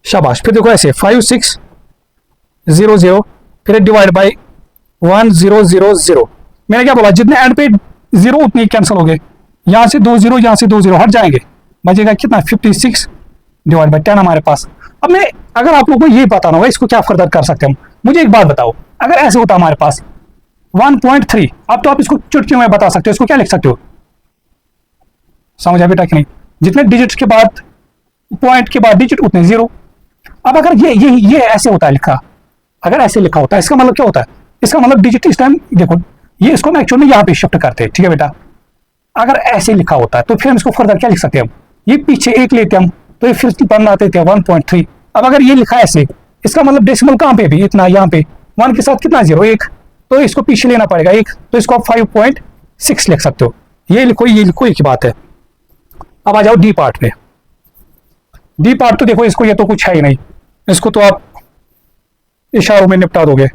शाबाश। फिर देखो ऐसे 5600, फिर डिवाइड बाई 1000। मैंने क्या बोला, जितने एंड पे जीरो उतने कैंसिल हो गए, यहाँ से 2 जीरो, यहाँ से 2 जीरो हट जाएंगे, बचेगा कितना 56 डिवाइड बाई 10 हमारे पास। अब मैं, अगर आप लोगों को ये पता ना होगा इसको क्या फर्दर कर सकते हैं हम, मुझे एक बात बताओ, अगर ऐसे होता हमारे पास 1.3, अब तो आप इसको चुटकियों में बता सकते हो, इसको क्या लिख सकते हो, समझा बेटा कि नहीं, जितने डिजिट के बाद, पॉइंट के बाद डिजिट उतने जीरो। अब अगर ये ऐसे होता है लिखा, अगर ऐसे लिखा होता है, इसका मतलब क्या होता है, इसका मतलब डिजिट इस टाइम देखो, ये इसको मैं एक्चुअली यहाँ पे शिफ्ट करते हैं, ठीक है बेटा। अगर ऐसे लिखा होता है तो फिर हम इसको फर्दर क्या लिख सकते हैं, हम ये पीछे एक लेते हम तो ये फिर बन आते थे 1.3। अब अगर ये लिखा है ऐसे, इसका मतलब डेसिमल कहाँ पे भी इतना, यहाँ पे 1 के साथ कितना जीरो, एक, तो इसको पीछे लेना पड़ेगा एक, तो इसको आप 5.6 लिख सकते हो। ये लिखो, ये लिखो, एक ही बात है। अब आ जाओ डी पार्ट पे। डी पार्ट तो देखो, इसको ये तो कुछ है ही नहीं, इसको तो आप इशारों में निपटा दोगे।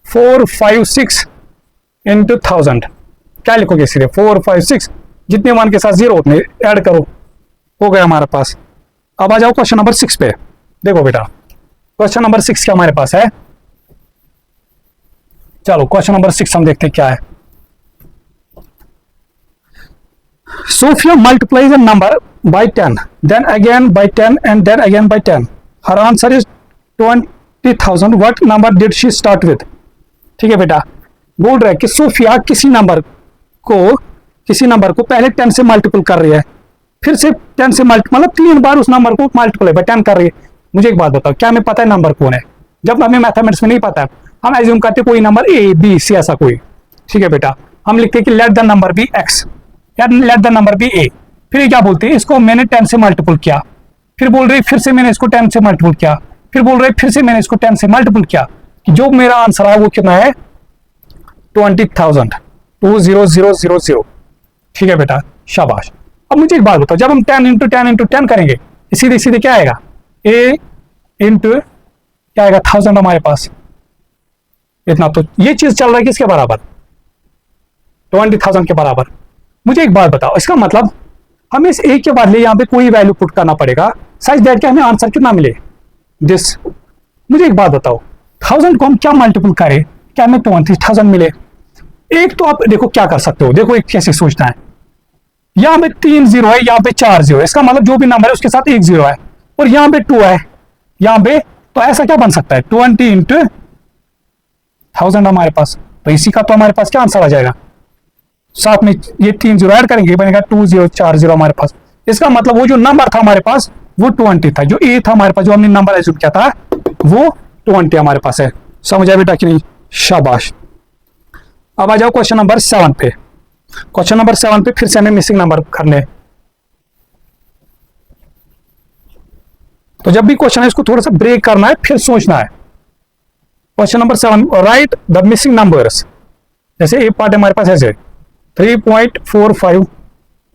456 इंटू 1000 क्या लिखोगे, सीधे 456, जितने मान के साथ जीरो उतने ऐड करो, हो गया हमारे पास। अब आ जाओ क्वेश्चन नंबर 6 पे। देखो बेटा, क्वेश्चन नंबर 6 क्या हमारे पास है, चलो क्वेश्चन नंबर 6 हम देखते हैं क्या है। Sophia multiplies a number by 10, then again by 10 and then again by 10. Her answer is 20,000. What number did she start with? ठीक है बेटा, बोल रहा है कि सोफिया किसी नंबर को पहले 10 से मल्टीपल कर रही है, फिर से 10 से मल्टीपल, मतलब 3 बार उस नंबर को मल्टीपल बाय 10 कर रही है। मुझे एक बात बताओ, क्या हमें पता है नंबर कौन है? जब हमें मैथमेटिक्स में नहीं पता है, हम एज्यूम करते कोई नंबर ए बी सी ऐसा कोई, ठीक है बेटा, हम लिखते हैं कि let the number be x या let the number be a. फिर ये क्या बोलते हैं, इसको मैंने 10 से मल्टीपल किया, फिर बोल रहे फिर से मैंने इसको 10 से मल्टीपल किया, फिर बोल रहे फिर से मैंने इसको 10 से मल्टीपल किया, कि जो मेरा आंसर है वो कितना है 20,000, 20000। ठीक है बेटा, शाबाश। अब मुझे एक बात बताओ, जब हम 10 इंटू 10 इंटू 10 करेंगे, सीधे सीधे क्या आएगा, ए इंटू क्या आएगा 1000 हमारे पास, इतना। तो ये चीज चल रहा है किसके बराबर, 20,000 के बराबर। मुझे एक बात बताओ, इसका मतलब हमें इस ए के बदले यहाँ पे कोई वैल्यू पुट करना पड़ेगा, सच दैट कि हमें आंसर कितना मिले, दिस। मुझे एक बात बताओ, 1000 को हम क्या मल्टीपल करें, क्या हमें 20,000 मिले? एक तो आप देखो क्या कर सकते हो, देखो एक कैसे सोचना है, यहाँ पे 3 जीरो है, यहाँ पे 4 जीरो है, इसका मतलब जो भी नंबर है उसके साथ 1 जीरो है, और यहाँ पे 2 है, यहाँ पे, तो ऐसा क्या बन सकता है 20 इंटू 1000 हमारे पास। तो इसी का तो हमारे पास क्या आंसर आ जाएगा, साथ में ये 3 जीरो ऐड करेंगे, बनेगा 2040 हमारे पास। इसका मतलब वो जो नंबर था हमारे पास वो 20 था, जो ए था हमारे पास, जो हमने नंबर एज्यूम किया था वो 20 हमारे पास है। समझा बेटा कि नहीं, शाबाश। अब आ जाओ क्वेश्चन नंबर 7 पे। क्वेश्चन नंबर 7 पे फिर से हमें मिसिंग नंबर करने, तो जब भी क्वेश्चन है इसको थोड़ा सा ब्रेक करना है, फिर सोचना है। Question number 7, right the missing numbers. जैसे ए पार्ट हमारे पास ऐसे 3.45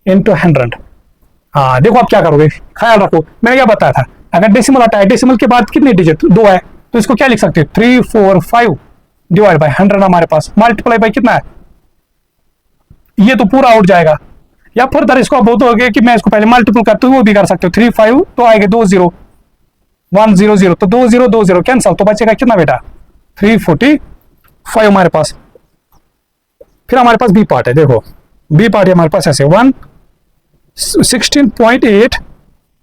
इंटू 100। हाँ देखो आप क्या करोगे, ख्याल रखो, मैंने क्या बताया था, अगर डेसिमल आता है, डेसिमल के बाद कितने डिजिट 2 है, तो इसको क्या लिख सकते हैं 345 डिवाइड बाय 100 हमारे पास, मल्टीप्लाई बाय कितना है, ये तो पूरा उठ जाएगा। या फर्दर इसको आप बोलोगे कि मैं इसको पहले मल्टीपल करते हुए वो भी कर सकते हो, 35 तो आएगा 2 जीरो 100, तो 2 जीरो 2 जीरो कैंसल, तो बचेगा कितना बेटा 345 हमारे पास। फिर हमारे पास बी पार्ट है, देखो बी पार्ट है हमारे पास ऐसे 16.8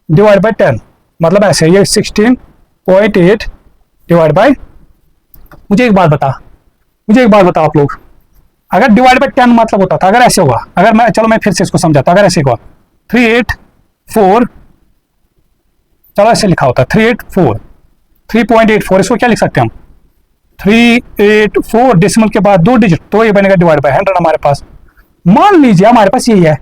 डिवाइड बाय 10, मतलब ऐसे ये 16.8 डिवाइड बाय, मुझे एक बात बता आप लोग, अगर डिवाइड बाय 10 मतलब होता था, अगर ऐसे होगा, अगर मैं, चलो मैं फिर से इसको समझाता, अगर ऐसे होगा 384, चलो ऐसे लिखा होता 3.84, इसको क्या लिख सकते हैं हम 384 डेसिमल के बाद 2 डिजिट, तो ये बनेगा डिवाइड बाय 100 हमारे पास। मान लीजिए हमारे पास यही है,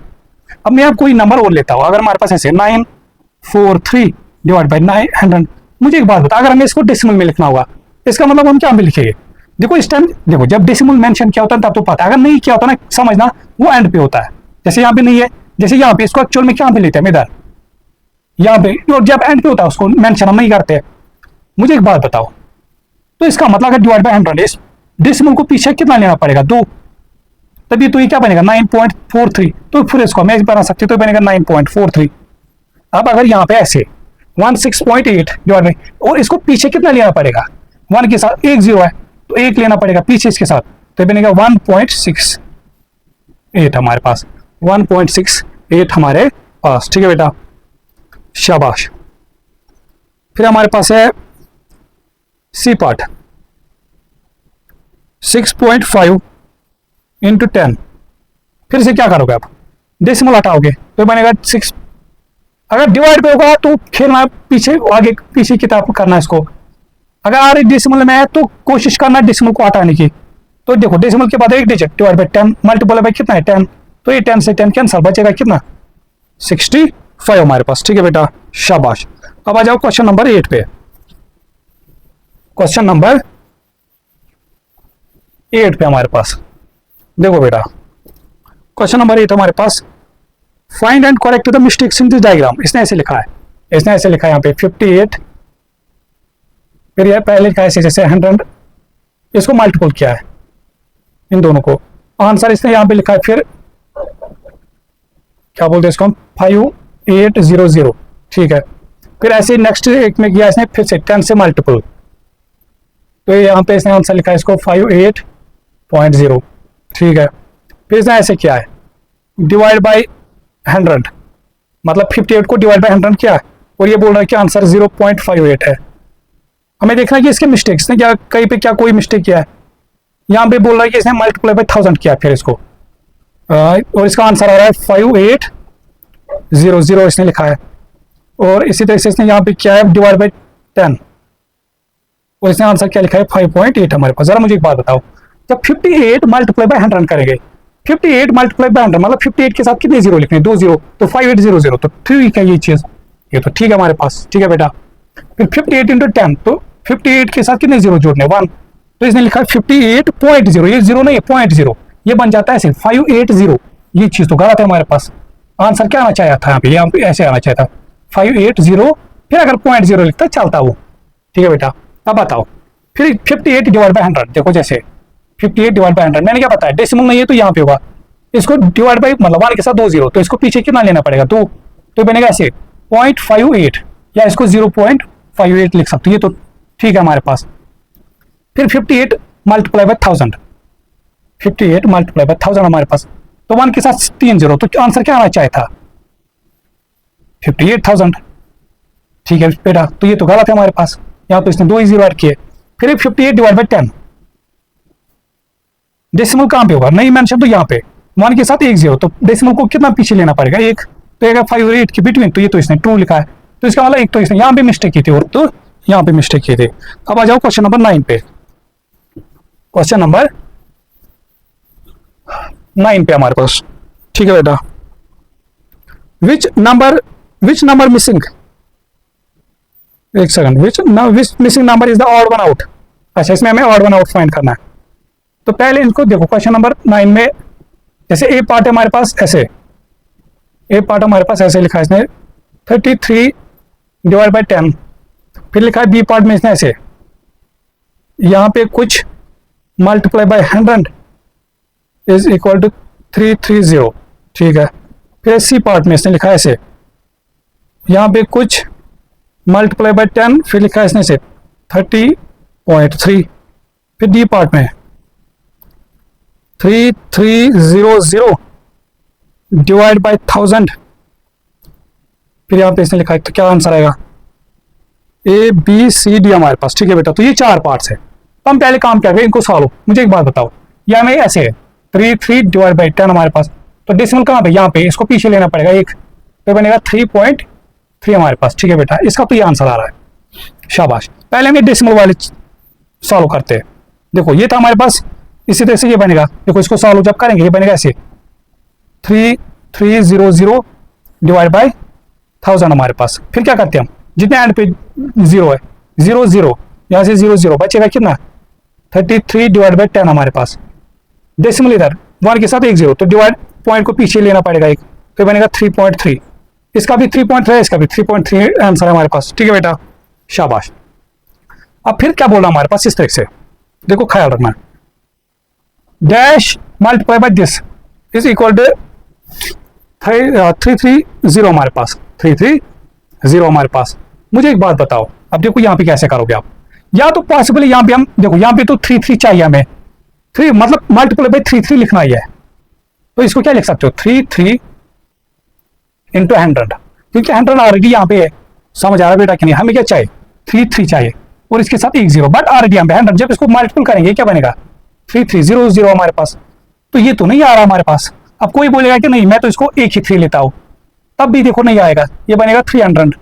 अब मैं कोई नंबर और लेता हूं, अगर हमारे पास ऐसे 943 डिवाइड बाय 900। मुझे एक बात बता, अगर हमें इसको डेसिमल में लिखना होगा, इसका मतलब हम क्या में लिखेंगे, देखो इस टाइम देखो जब डेसिमल मेंशन किया होता है तब तो पता है, अगर नहीं किया होता ना समझना वो एंड पे होता है, जैसे यहाँ पे नहीं है, जैसे यहाँ पे इसको एक्चुअल में क्या पे लेते हैं इधर, यहाँ पे, और जब एंड पे होता है उसको मेंशन हम नहीं करते। मुझे एक बात बताओ, तो इसका मतलब अगर डिवाइड बाय 100 डेसिमल को पीछे कितना लेना पड़ेगा 2, तभी तो ये क्या बनेगा 9.43, तो फिर इसको मैं बना सकते तो बनेगा 9.43। अब अगर यहाँ पे ऐसे 16.8 डिवाइड बाय, और इसको पीछे कितना लेना पड़ेगा, 1 के साथ 1 जीरो है, तो 1 लेना पड़ेगा पीछे इसके साथ, तो ये बनेगा 1.68 हमारे पास, 1.68 हमारे पास। ठीक है बेटा, शाबाश। फिर हमारे पास है सी पार्ट, 6.5 इंटू 10। फिर से क्या करोगे आप, डेसिमल हटाओगे तो बनेगा 6। अगर डिवाइड पे होगा तो खेलना पीछे आगे पीछे की तरफ करना इसको। अगर आ रही डेसिमल में है तो कोशिश करना डेसिमल को हटाने की। तो देखो डेसिमल के बाद एक digit divide by 10 multiple by कितना है 10, तो ये 10 से 10 कैंसल, बचेगा कितना 65 हमारे पास। ठीक है बेटा, शाबाश। अब आ जाओ क्वेश्चन नंबर 8 पे। क्वेश्चन नंबर 8 पे हमारे पास देखो बेटा, क्वेश्चन नंबर 8 हमारे पास, find and correct the mistakes in this diagram. इसने ऐसे लिखा है, इसने ऐसे लिखा है यहाँ पे 58, फिर यह पहले लिखा है ऐसे जैसे 100, इसको मल्टीपल किया है इन दोनों को। आंसर इसने यहाँ पे लिखा है, फिर क्या बोलते हैं इसको हम 5800। ठीक है, फिर ऐसे नेक्स्ट एक में किया इसने फिर से 10 से मल्टीपल, तो यहाँ पे इसने आंसर लिखा है इसको 58.0। ठीक है, फिर इसने ऐसे किया है डिवाइड बाई 100, मतलब 58 को डिवाइड बाई 100 किया है, और ये बोल रहा है कि आंसर 0.58 है। हमें देखना है कि इसके मिस्टेक, इसने क्या कहीं पे क्या कोई मिस्टेक किया है। यहाँ पे बोल रहा है कि इसने मल्टीप्लाई बाई 1000 किया फिर इसको, और इसका आंसर आ रहा है 5800 इसने लिखा है। और इसी तरह से इसने यहाँ पे किया है डिवाइड बाई 10, और इसने आंसर क्या लिखा है 5.8 हमारे पास। जरा मुझे एक बात बताओ, जब 58 मल्टीप्लाई बाई 100 करेंगे, 58 मल्टीप्लाई बाई 100 मतलब 58 के साथ कितने जीरो लिखने, 2 जीरो, तो 5800, तो ठीक है ये चीज, ये तो ठीक है हमारे पास। ठीक है बेटा, फिर 58 इंटू 10, तो 58 के साथ कितने जीरो जोड़ने 1, तो इसने लिखा है 58.0, ये जीरो नहीं है 0.0, ये बन जाता है ऐसे 580। ये चीज तो गलत है हमारे पास। आंसर क्या आना चाहिए था यहाँ पे ऐसे आना चाहिए था 580, फिर अगर 0.0 लिखता चलता वो। ठीक है बेटा, अब बताओ फिर 58 डिवाइड बाई 100, देखो जैसे 58 डिवाइड बाई 100 मैंने क्या बताया, डेसिमल नहीं है तो यहाँ पे होगा, इसको डिवाइड बाई मतलब 1 के साथ 2 जीरो, तो इसको पीछे कितना लेना पड़ेगा 2, तो बनेगा ऐसे 0.58, या इसको 0.58 लिख सकते हो, ये तो ठीक है हमारे पास। फिर 58 मल्टीप्लाई बाई 1000, 58 मल्टीप्लाई बाई 1000 हमारे पास, तो 1 के साथ 3 जीरो, तो आंसर क्या आना चाहिए था 58,000। ठीक है बेटा, तो ये तो गलत है हमारे पास, यहाँ तो इसने 2 ही जीरो ऐड किए। फिर 58 डिवाइड बाई 10, डेसिमल कहाँ पे होगा नहीं मेंशन, तो यहाँ पे 1 के साथ 1 जीरो, तो डेसिमल को कितना पीछे लेना पड़ेगा 1, तो 5 और 8 के बिटवीन, तो ये तो इसने ट्रू लिखा है, तो इसका मतलब एक तो इसने यहाँ पे मिस्टेक की थी और तो यहाँ पे मिस्टेक की थी। अब आ जाओ क्वेश्चन नंबर 9 पे। क्वेश्चन नंबर 9 पे हमारे पास, ठीक है बेटा, विच नंबर मिसिंग, एक second, which missing number is the odd one out. अच्छा, इसमें हमें ऑड वन आउट फाइंड करना है। तो पहले इनको देखो, क्वेश्चन नंबर 9 में जैसे ए पार्ट है हमारे पास ऐसे, ए पार्ट हमारे पास ऐसे लिखा है इसने 33 डिवाइड बाई 10, फिर लिखा है बी पार्ट में इसने ऐसे, यहाँ पे कुछ multiply by 100 is equal to 330। ठीक है, फिर सी पार्ट में इसने लिखा है ऐसे, यहाँ पे कुछ मल्टीप्लाई बाई 10, फिर लिखा है इसने से 30.3, फिर डी पार्ट में 3300 डिवाइड बाई 1000, फिर यहाँ पे इसने लिखा है, तो क्या आंसर आएगा ए बी सी डी हमारे पास। ठीक है बेटा, तो ये 4 पार्ट्स है। तो हम पहले काम क्या करें, इनको सॉल्व। मुझे एक बात बताओ, या हमें ऐसे है 33 डिवाइड बाई 10 हमारे पास, तो डेसिमल कहाँ पे, यहाँ पे, इसको पीछे लेना पड़ेगा 1, तो बनेगा 3.3 हमारे पास। ठीक है बेटा, इसका तो ये आंसर आ रहा है, शाबाश। पहले हम ये डेसिमल वाले सॉल्व करते हैं। देखो ये था हमारे पास, इसी तरह से ये बनेगा, देखो इसको सॉल्व जब करेंगे ये बनेगा ऐसे 3300 डिवाइड बाई 1000 हमारे पास। फिर क्या करते हैं हम, जितने एंड पे जीरो है 0 0, यहाँ से 0 0 बचेगा कितना 33 डिवाइड बाई 10 हमारे पास। डेसिमल इधर 1 के साथ 1 जीरो, तो डिवाइड पॉइंट को पीछे लेना पड़ेगा 1, तो बनेगा 3.3। इसका भी 3.3 है, इसका भी 3.3 आंसर है हमारे पास। ठीक है बेटा, शाबाश। अब फिर क्या बोला हमारे पास, इस तरह से देखो, ख्याल रखना, dash multiply by this is equal to 330 हमारे पास, 330 हमारे पास। मुझे एक बात बताओ, अब देखो यहाँ पे कैसे करोगे आप, या तो पॉसिबल यहाँ पे हम देखो, यहाँ पे तो 3 3 चाहिए हमें, 3 मतलब मल्टीपल बाई 3 3 लिखना ही है, तो इसको क्या लिख सकते हो 3 3 इंटू 100, क्योंकि 100 ऑलरेडी यहाँ पे है। समझ आ रहा है बेटा कि नहीं? हमें क्या चाहिए 3 3 चाहिए और इसके साथ एक 0, बट ऑलरेडी यहाँ पे 100, जब इसको मल्टीपल करेंगे क्या बनेगा 3 3 0 0 हमारे पास, तो ये तो नहीं आ रहा हमारे पास। अब कोई बोलेगा कि नहीं मैं तो इसको एक ही 3 लेता हूं, तब भी देखो नहीं आएगा, ये बनेगा 300,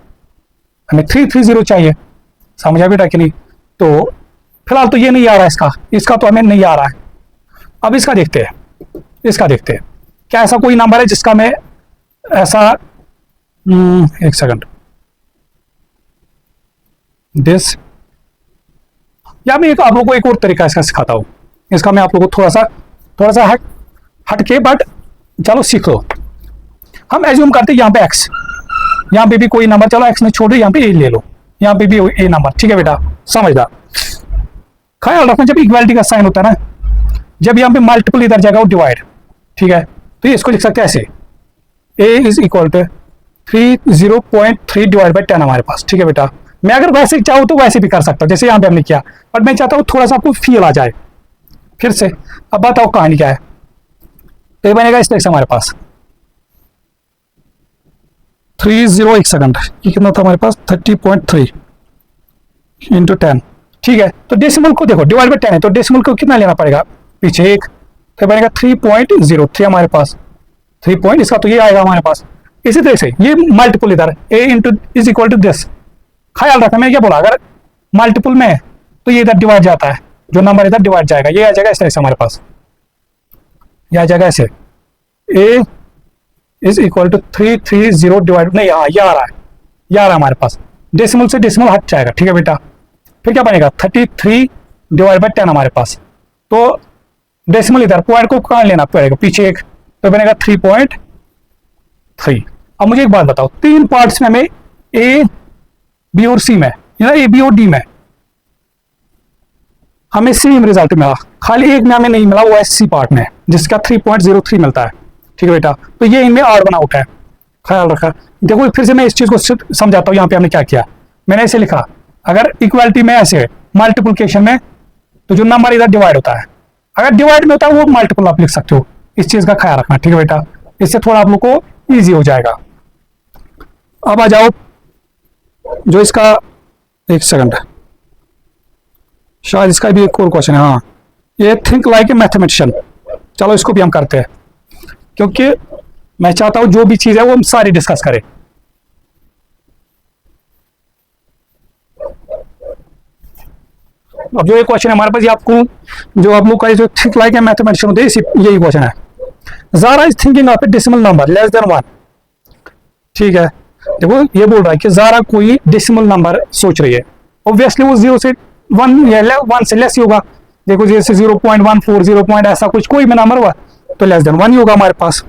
हमें 330 चाहिए। समझा बेटा कि नहीं? तो फिलहाल तो ये नहीं आ रहा है, इसका तो हमें नहीं आ रहा है। अब इसका देखते हैं, इसका देखते हैं क्या ऐसा कोई नंबर है जिसका मैं ऐसा एक सेकंड दिस, या मैं आप लोगों को एक और तरीका इसका सिखाता हूं। इसका मैं आप लोगों को थोड़ा सा हटके, बट चलो सीख लो। हम एज्यूम करते हैं यहाँ पे x, यहाँ पे भी कोई नंबर, चलो x में छोड़ो, यहाँ पे a ले लो, यहाँ पे भी a नंबर, ठीक है बेटा? समझदार। ख्याल रखना जब इक्वालिटी का साइन होता है ना, जब यहाँ पे मल्टीपल इधर जाएगा वो डिवाइड, ठीक है? तो ये इसको लिख सकते हैं ऐसे, a is equal to 30.3 divide by 10 हमारे पास, ठीक है बेटा? मैं अगर वैसे चाहूँ तो वैसे भी कर सकता हूँ जैसे यहाँ पे हमने किया, बट मैं चाहता हूँ थोड़ा सा आपको फील आ जाए फिर से। अब बताओ कहानी क्या है? तो ये बनेगा इस तरह से हमारे पास 30, एक सेकंड, ये कितना था हमारे पास 30.3 इंटू 10, ठीक है? तो डेसिमल को देखो, डिवाइड बाई 10 है तो डेसिमल को कितना लेना पड़ेगा पीछे एक, तो बनेगा 3.03 हमारे पास, 3 पॉइंट, इसका तो ये आएगा हमारे पास। इसी तरह से ये मल्टीपल इधर a into is equal to this, ख्याल रखना मैं क्या बोला, अगर मल्टीपल में है तो ये इधर डिवाइड जाता है, जो नंबर इधर डिवाइड जाएगा ये आ जाएगा इस तरह से हमारे पास, ये आ जाएगा ऐसे a is equal to 330 divide, नहीं हाँ ये आ रहा है, ये आ रहा है हमारे पास, डेसिमल से डेसिमल हट जाएगा, ठीक है बेटा? फिर क्या बनेगा 33 डिवाइड बाई 10 हमारे पास, तो डेसिमल इधर, पॉइंट को कहाँ लेना पड़ेगा पीछे एक, तो बनेगा 3.3। अब मुझे एक बात बताओ, 3 पार्ट्स में हमें a b और c में, या a b और d में हमें सेम रिजल्ट मिला, खाली एक में हमें नहीं मिला, वो है सी पार्ट में जिसका 3.03 मिलता है, ठीक है बेटा? तो ये इनमें ऑड बना आउट है, ख्याल रखा। देखो फिर से मैं इस चीज को समझाता हूँ। यहाँ पे हमने क्या किया, मैंने ऐसे लिखा, अगर इक्वालिटी में ऐसे है, मल्टीप्लिकेशन में तो जो नंबर इधर डिवाइड होता है, अगर डिवाइड में होता है वो मल्टीपल आप लिख सकते हो, इस चीज का ख्याल रखना, ठीक है बेटा? इससे थोड़ा आप लोग को ईजी हो जाएगा। अब आ जाओ जो इसका, एक सेकंड, शायद इसका भी एक और क्वेश्चन है, हाँ, ये थिंक लाइक ए मैथमेटिशियन, चलो इसको भी हम करते हैं, क्योंकि मैं चाहता हूं जो भी चीज है वो हम सारी डिस्कस करें। अब जो ये क्वेश्चन है हमारे पास, ये आपको जो आप लोग का जो थिंक लाइक ए मैथमेटिशियन होते हैं यही क्वेश्चन है। Zaara is thinking of A decimal number less than 1, ठीक है? देखो ये बोल रहा है कि ज़ारा कोई डेसिमल नंबर सोच रही है, ऑब्वियसली वो 0 से 1 या 1 से लेस ही होगा। देखो जैसे 0.14 0 ऐसा कुछ कोई भी नंबर हुआ तो लेस देन 1 ही होगा हमारे पास।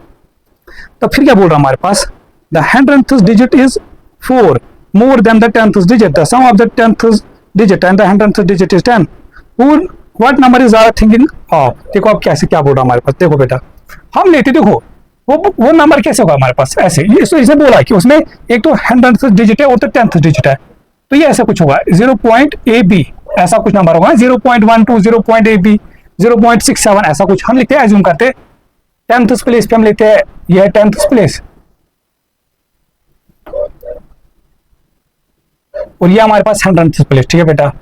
तो फिर क्या बोल रहा है हमारे पास, the 100th digit is 4 more than the 10th digit, the sum of the 10th digit and the 100th digit is 10, what number is Zara thinking of. देखो अब कैसे क्या बोल रहा है हमारे पास, देखो बेटा हम लेते, देखो वो नंबर कैसे होगा हमारे पास, ऐसे इसे बोला कि उसमें एक तो 100th डिजिट है और तो 10th डिजिट है, तो ये ऐसा कुछ होगा 0.ab ऐसा कुछ नंबर होगा, 0.12 0.ab 0.67 ऐसा कुछ हम लिखते हैं, एज्यूम करते 10th प्लेस पे हम लेते हैं, ये है 10th प्लेस और ये हमारे पास 100th प्लेस, ठीक है बेटा?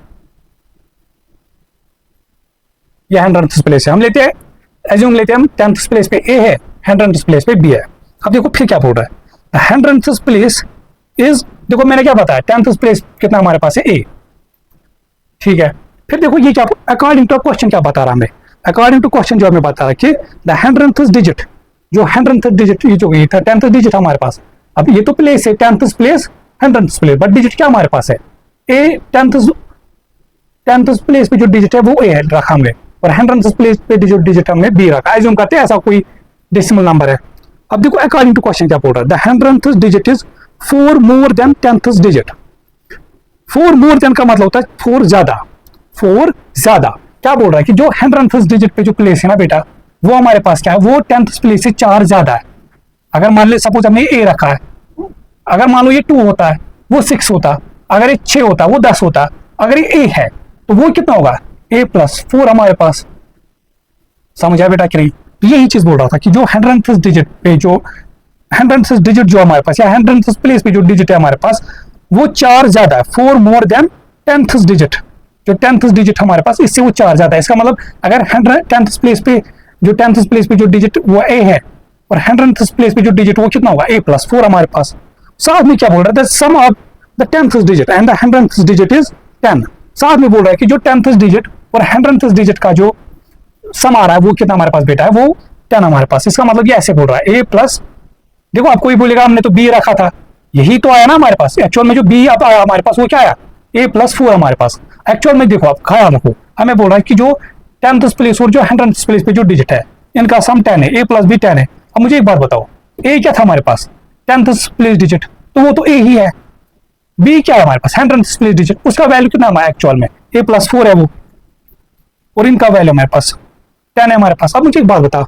ये 100th प्लेस है, हम लेते हैं, एज्यूम लेते हैं हम 10th प्लेस पे A है, 100th प्लेस पे B है। अब देखो फिर क्या बोल रहा है, 100th प्लेस इज, देखो मैंने क्या बताया 10th प्लेस कितना हमारे पास है A, ठीक है? फिर देखो ये क्या, अकॉर्डिंग टू क्वेश्चन क्या बता रहा हमें, अकॉर्डिंग टू क्वेश्चन जो हमें बता रहा है कि द 100th डिजिट, जो 100th डिजिट ये जो गई था 10th डिजिट हमारे पास, अब ये तो प्लेस है 10th place 100th place, but digit क्या हमारे पास है A, 10th प्लेस पे जो डिजिट है वो A है रखा हमने, और 100th प्लेस पे जो डिजिट हमने B रखा, एज्यूम करते हैं ऐसा कोई डेसिमल नंबर है। अब देखो अकॉर्डिंग टू क्वेश्चन क्या बोल रहा है, the 100th digit is 4 more then 10th digit. 4 more then का मतलब होता है 4 ज्यादा, 4 ज्यादा। क्या बोल रहा है कि जो 100th डिजिट पे जो प्लेस है ना बेटा, वो हमारे पास क्या है, वो 10th प्लेस से 4 ज्यादा है। अगर मान लो सपोज हमने A रखा है, अगर मान लो ये 2 होता है वो 6 होता, अगर ये 6 होता वो 10 होता, अगर ये A है तो वो कितना होगा a+4 हमारे पास। समझ आया बेटा कि नहीं? तो यही चीज बोल रहा था कि जो 100th डिजिट पे जो 100th डिजिट जो हमारे पास या 100th प्लेस पे जो डिजिट है हमारे पास वो 4 ज्यादा है, 4 मोर देन 10th डिजिट। जो 10th डिजिट हमारे पास इससे वो 4 ज्यादा है। इसका मतलब अगर 10th प्लेस पे जो डिजिट वो a है और 100th प्लेस पे जो डिजिट वो कितना होगा a+4 हमारे पास। साथ में क्या बोल रहा है, sum of the 10th digit and the 100th digit is 10। साथ में बोल रहा है कि जो 10th डिजिट और 100th डिजिट का जो सम आ रहा है वो कितना हमारे पास बेटा है, वो 10 हमारे पास। इसका मतलब ये ऐसे बोल रहा है a+, देखो आप कोई बोलेगा हमने तो b रखा था, यही तो आया ना हमारे पास। एक्चुअल में जो b अब आया हमारे पास वो क्या आया a+4 हमारे पास। एक्चुअल में देखो आप ख्याल रखो, हमें बोल रहा है कि जो 10th प्लेस और जो 100th प्लेस पे जो डिजिट है इनका सम 10 है, a+b 10 है। अब मुझे एक बात बताओ, a क्या था हमारे पास 10th प्लेस डिजिट, तो वो तो a ही है। b क्या है हमारे पास 100th प्लेस डिजिट, उसका वैल्यू कितना हमारा एक्चुअल में a+4 है वो, और इनका वैल्यू हमारे पास 10 है हमारे पास। अब मुझे एक बात बताओ,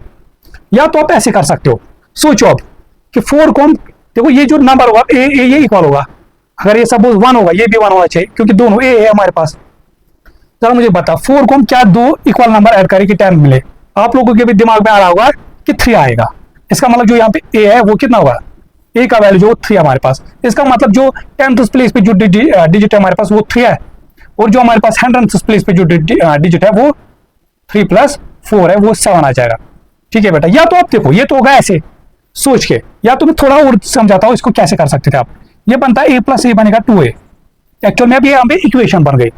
या तो आप ऐसे कर सकते हो, सोचो अब कि 4 को हम देखो ये जो नंबर होगा a ये इक्वल होगा, अगर ये सपोज 1 होगा ये भी 1 होना चाहिए क्योंकि दोनों a है हमारे पास। चलो मुझे बता 4 को हम क्या दो इक्वल नंबर ऐड करें कि 10 मिले। आप लोगों के भी दिमाग में आ रहा होगा कि 3 आएगा। इसका मतलब जो यहाँ पे a है वो कितना होगा, a का वैल्यू जो 3 हमारे पास। इसका मतलब जो 10th प्लेस पे जो डिजिट है हमारे पास वो 3 है, और जो हमारे पास 100th प्लेस पे जो डिजिट है वो 3 + 4 है, वो 7 आ जाएगा। ठीक है बेटा, या तो आप देखो ये तो होगा ऐसे सोच के, या तो मैं थोड़ा और समझाता हूँ इसको कैसे कर सकते थे आप। ये बनता है a+a बनेगा 2a। एक्चुअल में अब ये यहाँ पे इक्वेशन बन गई,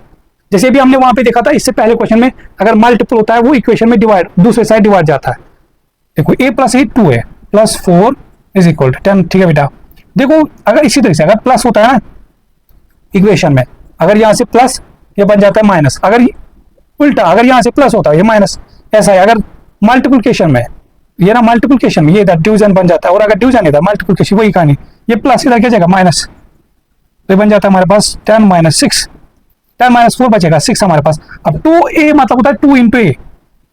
जैसे भी हमने वहां पे देखा था इससे पहले क्वेश्चन में, अगर मल्टीपल होता है वो इक्वेशन में डिवाइड दूसरे साइड डिवाइड जाता है। देखो a+a 2a + 4 = 10। ठीक है बेटा, देखो अगर इसी तरह से अगर प्लस होता है ना इक्वेशन में, अगर यहाँ से प्लस ये बन जाता है माइनस, अगर उल्टा अगर यहाँ से प्लस होता है ये माइनस, ऐसा है। अगर मल्टीप्लिकेशन में ये ना मल्टीप्लिकेशन में ये इधर डिवीजन बन जाता है, और अगर डिवीजन इधर मल्टीप्लिकेशन वही कहानी, ये प्लस इधर क्या जाएगा माइनस, तो ये बन जाता है हमारे पास 10 - 6, 10 - 4 बचेगा 6 हमारे पास। अब 2a मतलब होता है 2 × a,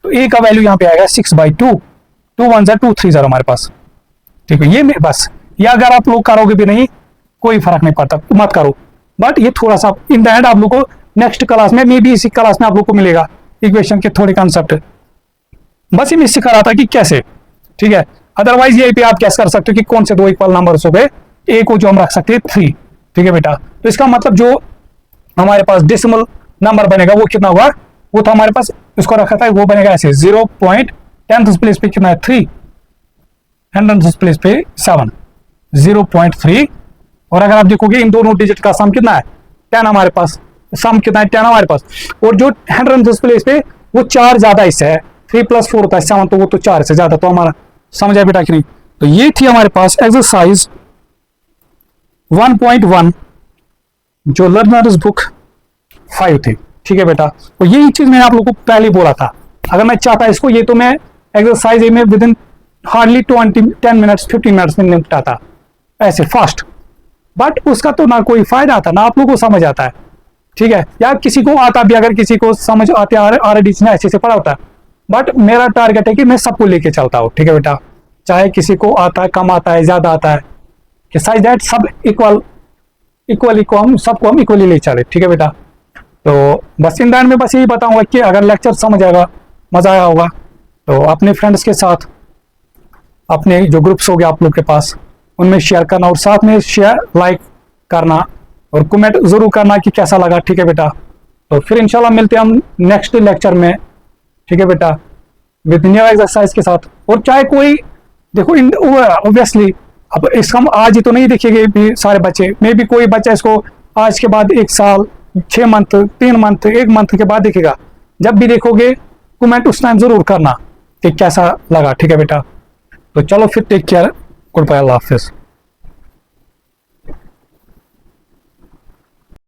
तो a का वैल्यू यहाँ पे आएगा 6/2, 2 1 = 2 3 0 हमारे पास। ठीक है, ये बस, या अगर आप लोग करोगे भी नहीं कोई फर्क नहीं पड़ता, मत करो। बट ये थोड़ा सा इन द एंड आप लोग को नेक्स्ट क्लास में, मे बी इसी क्लास में आप लोग को मिलेगा इक्वेशन के थोड़े कंसेप्ट, बस ये मैं सिखा रहा था कि कैसे। ठीक है, अदरवाइज ये पे आप कैसे कर सकते हो कि कौन से दो इक्वल नंबर्स हो गए, ए को जो हम रख सकते हैं 3। ठीक है बेटा, तो इसका मतलब जो हमारे पास डेसिमल नंबर बनेगा वो कितना होगा, वो तो हमारे पास इसको रखा था वो बनेगा ऐसे 0.10th प्लेस पे कितना है 3, 100th प्लेस पे 7, 0.3। और अगर आप देखोगे इन दोनों डिजिट का सम कितना है 10 हमारे पास, सम कितना है 10 हमारे पास। और जो 100th प्लेस पे वो 4 ज्यादा इससे है, 3 + 4 होता है 7, तो वो तो 4 से ज्यादा, तो हमारा समझ आया बेटा कि नहीं। तो ये थी हमारे पास एक्सरसाइज 1.1 जो लर्नर्स बुक 5 थी। ठीक है बेटा, तो यही चीज मैंने आप लोगों को पहले बोला था, अगर मैं चाहता इसको ये तो मैं एक्सरसाइज में with in hardly 10 minutes 15 minutes में निपटाता ऐसे फास्ट, बट उसका तो ना कोई फायदा आता ना आप लोगों को समझ आता है। ठीक है, या किसी को आता भी, अगर किसी को समझ आते ऑलरेडी इसने अच्छे से पढ़ा होता है, बट मेरा टारगेट है कि मैं सबको लेके चलता हूँ। ठीक है बेटा, चाहे किसी को आता है, कम आता है, ज्यादा आता है, कि साइज दैट सब इक्वली को हम सबको हम इक्वली ले चले। ठीक है बेटा, तो बस इन दैन में बस यही बताऊंगा कि अगर लेक्चर समझ आएगा, मजा आया होगा, तो अपने फ्रेंड्स के साथ अपने जो ग्रुप्स हो गए आप लोग के पास उनमें शेयर करना, और साथ में शेयर लाइक करना और कमेंट जरूर करना कि कैसा लगा। ठीक है बेटा, तो फिर इंशाल्लाह मिलते हैं हम नेक्स्ट लेक्चर में। ठीक है बेटा, विद न्यू एक्सरसाइज के साथ। और चाहे कोई देखो ऑब्वियसली अब इसका हम आज ही तो नहीं देखेंगे भी सारे बच्चे, मे भी कोई बच्चा इसको आज के बाद 1 साल 6 मंथ 3 मंथ 1 मंथ के बाद देखेगा। जब भी देखोगे कमेंट उस टाइम जरूर करना कि कैसा लगा। ठीक है बेटा, तो चलो फिर टेक केयर, गुड बाय, अल्लाह हाफिज।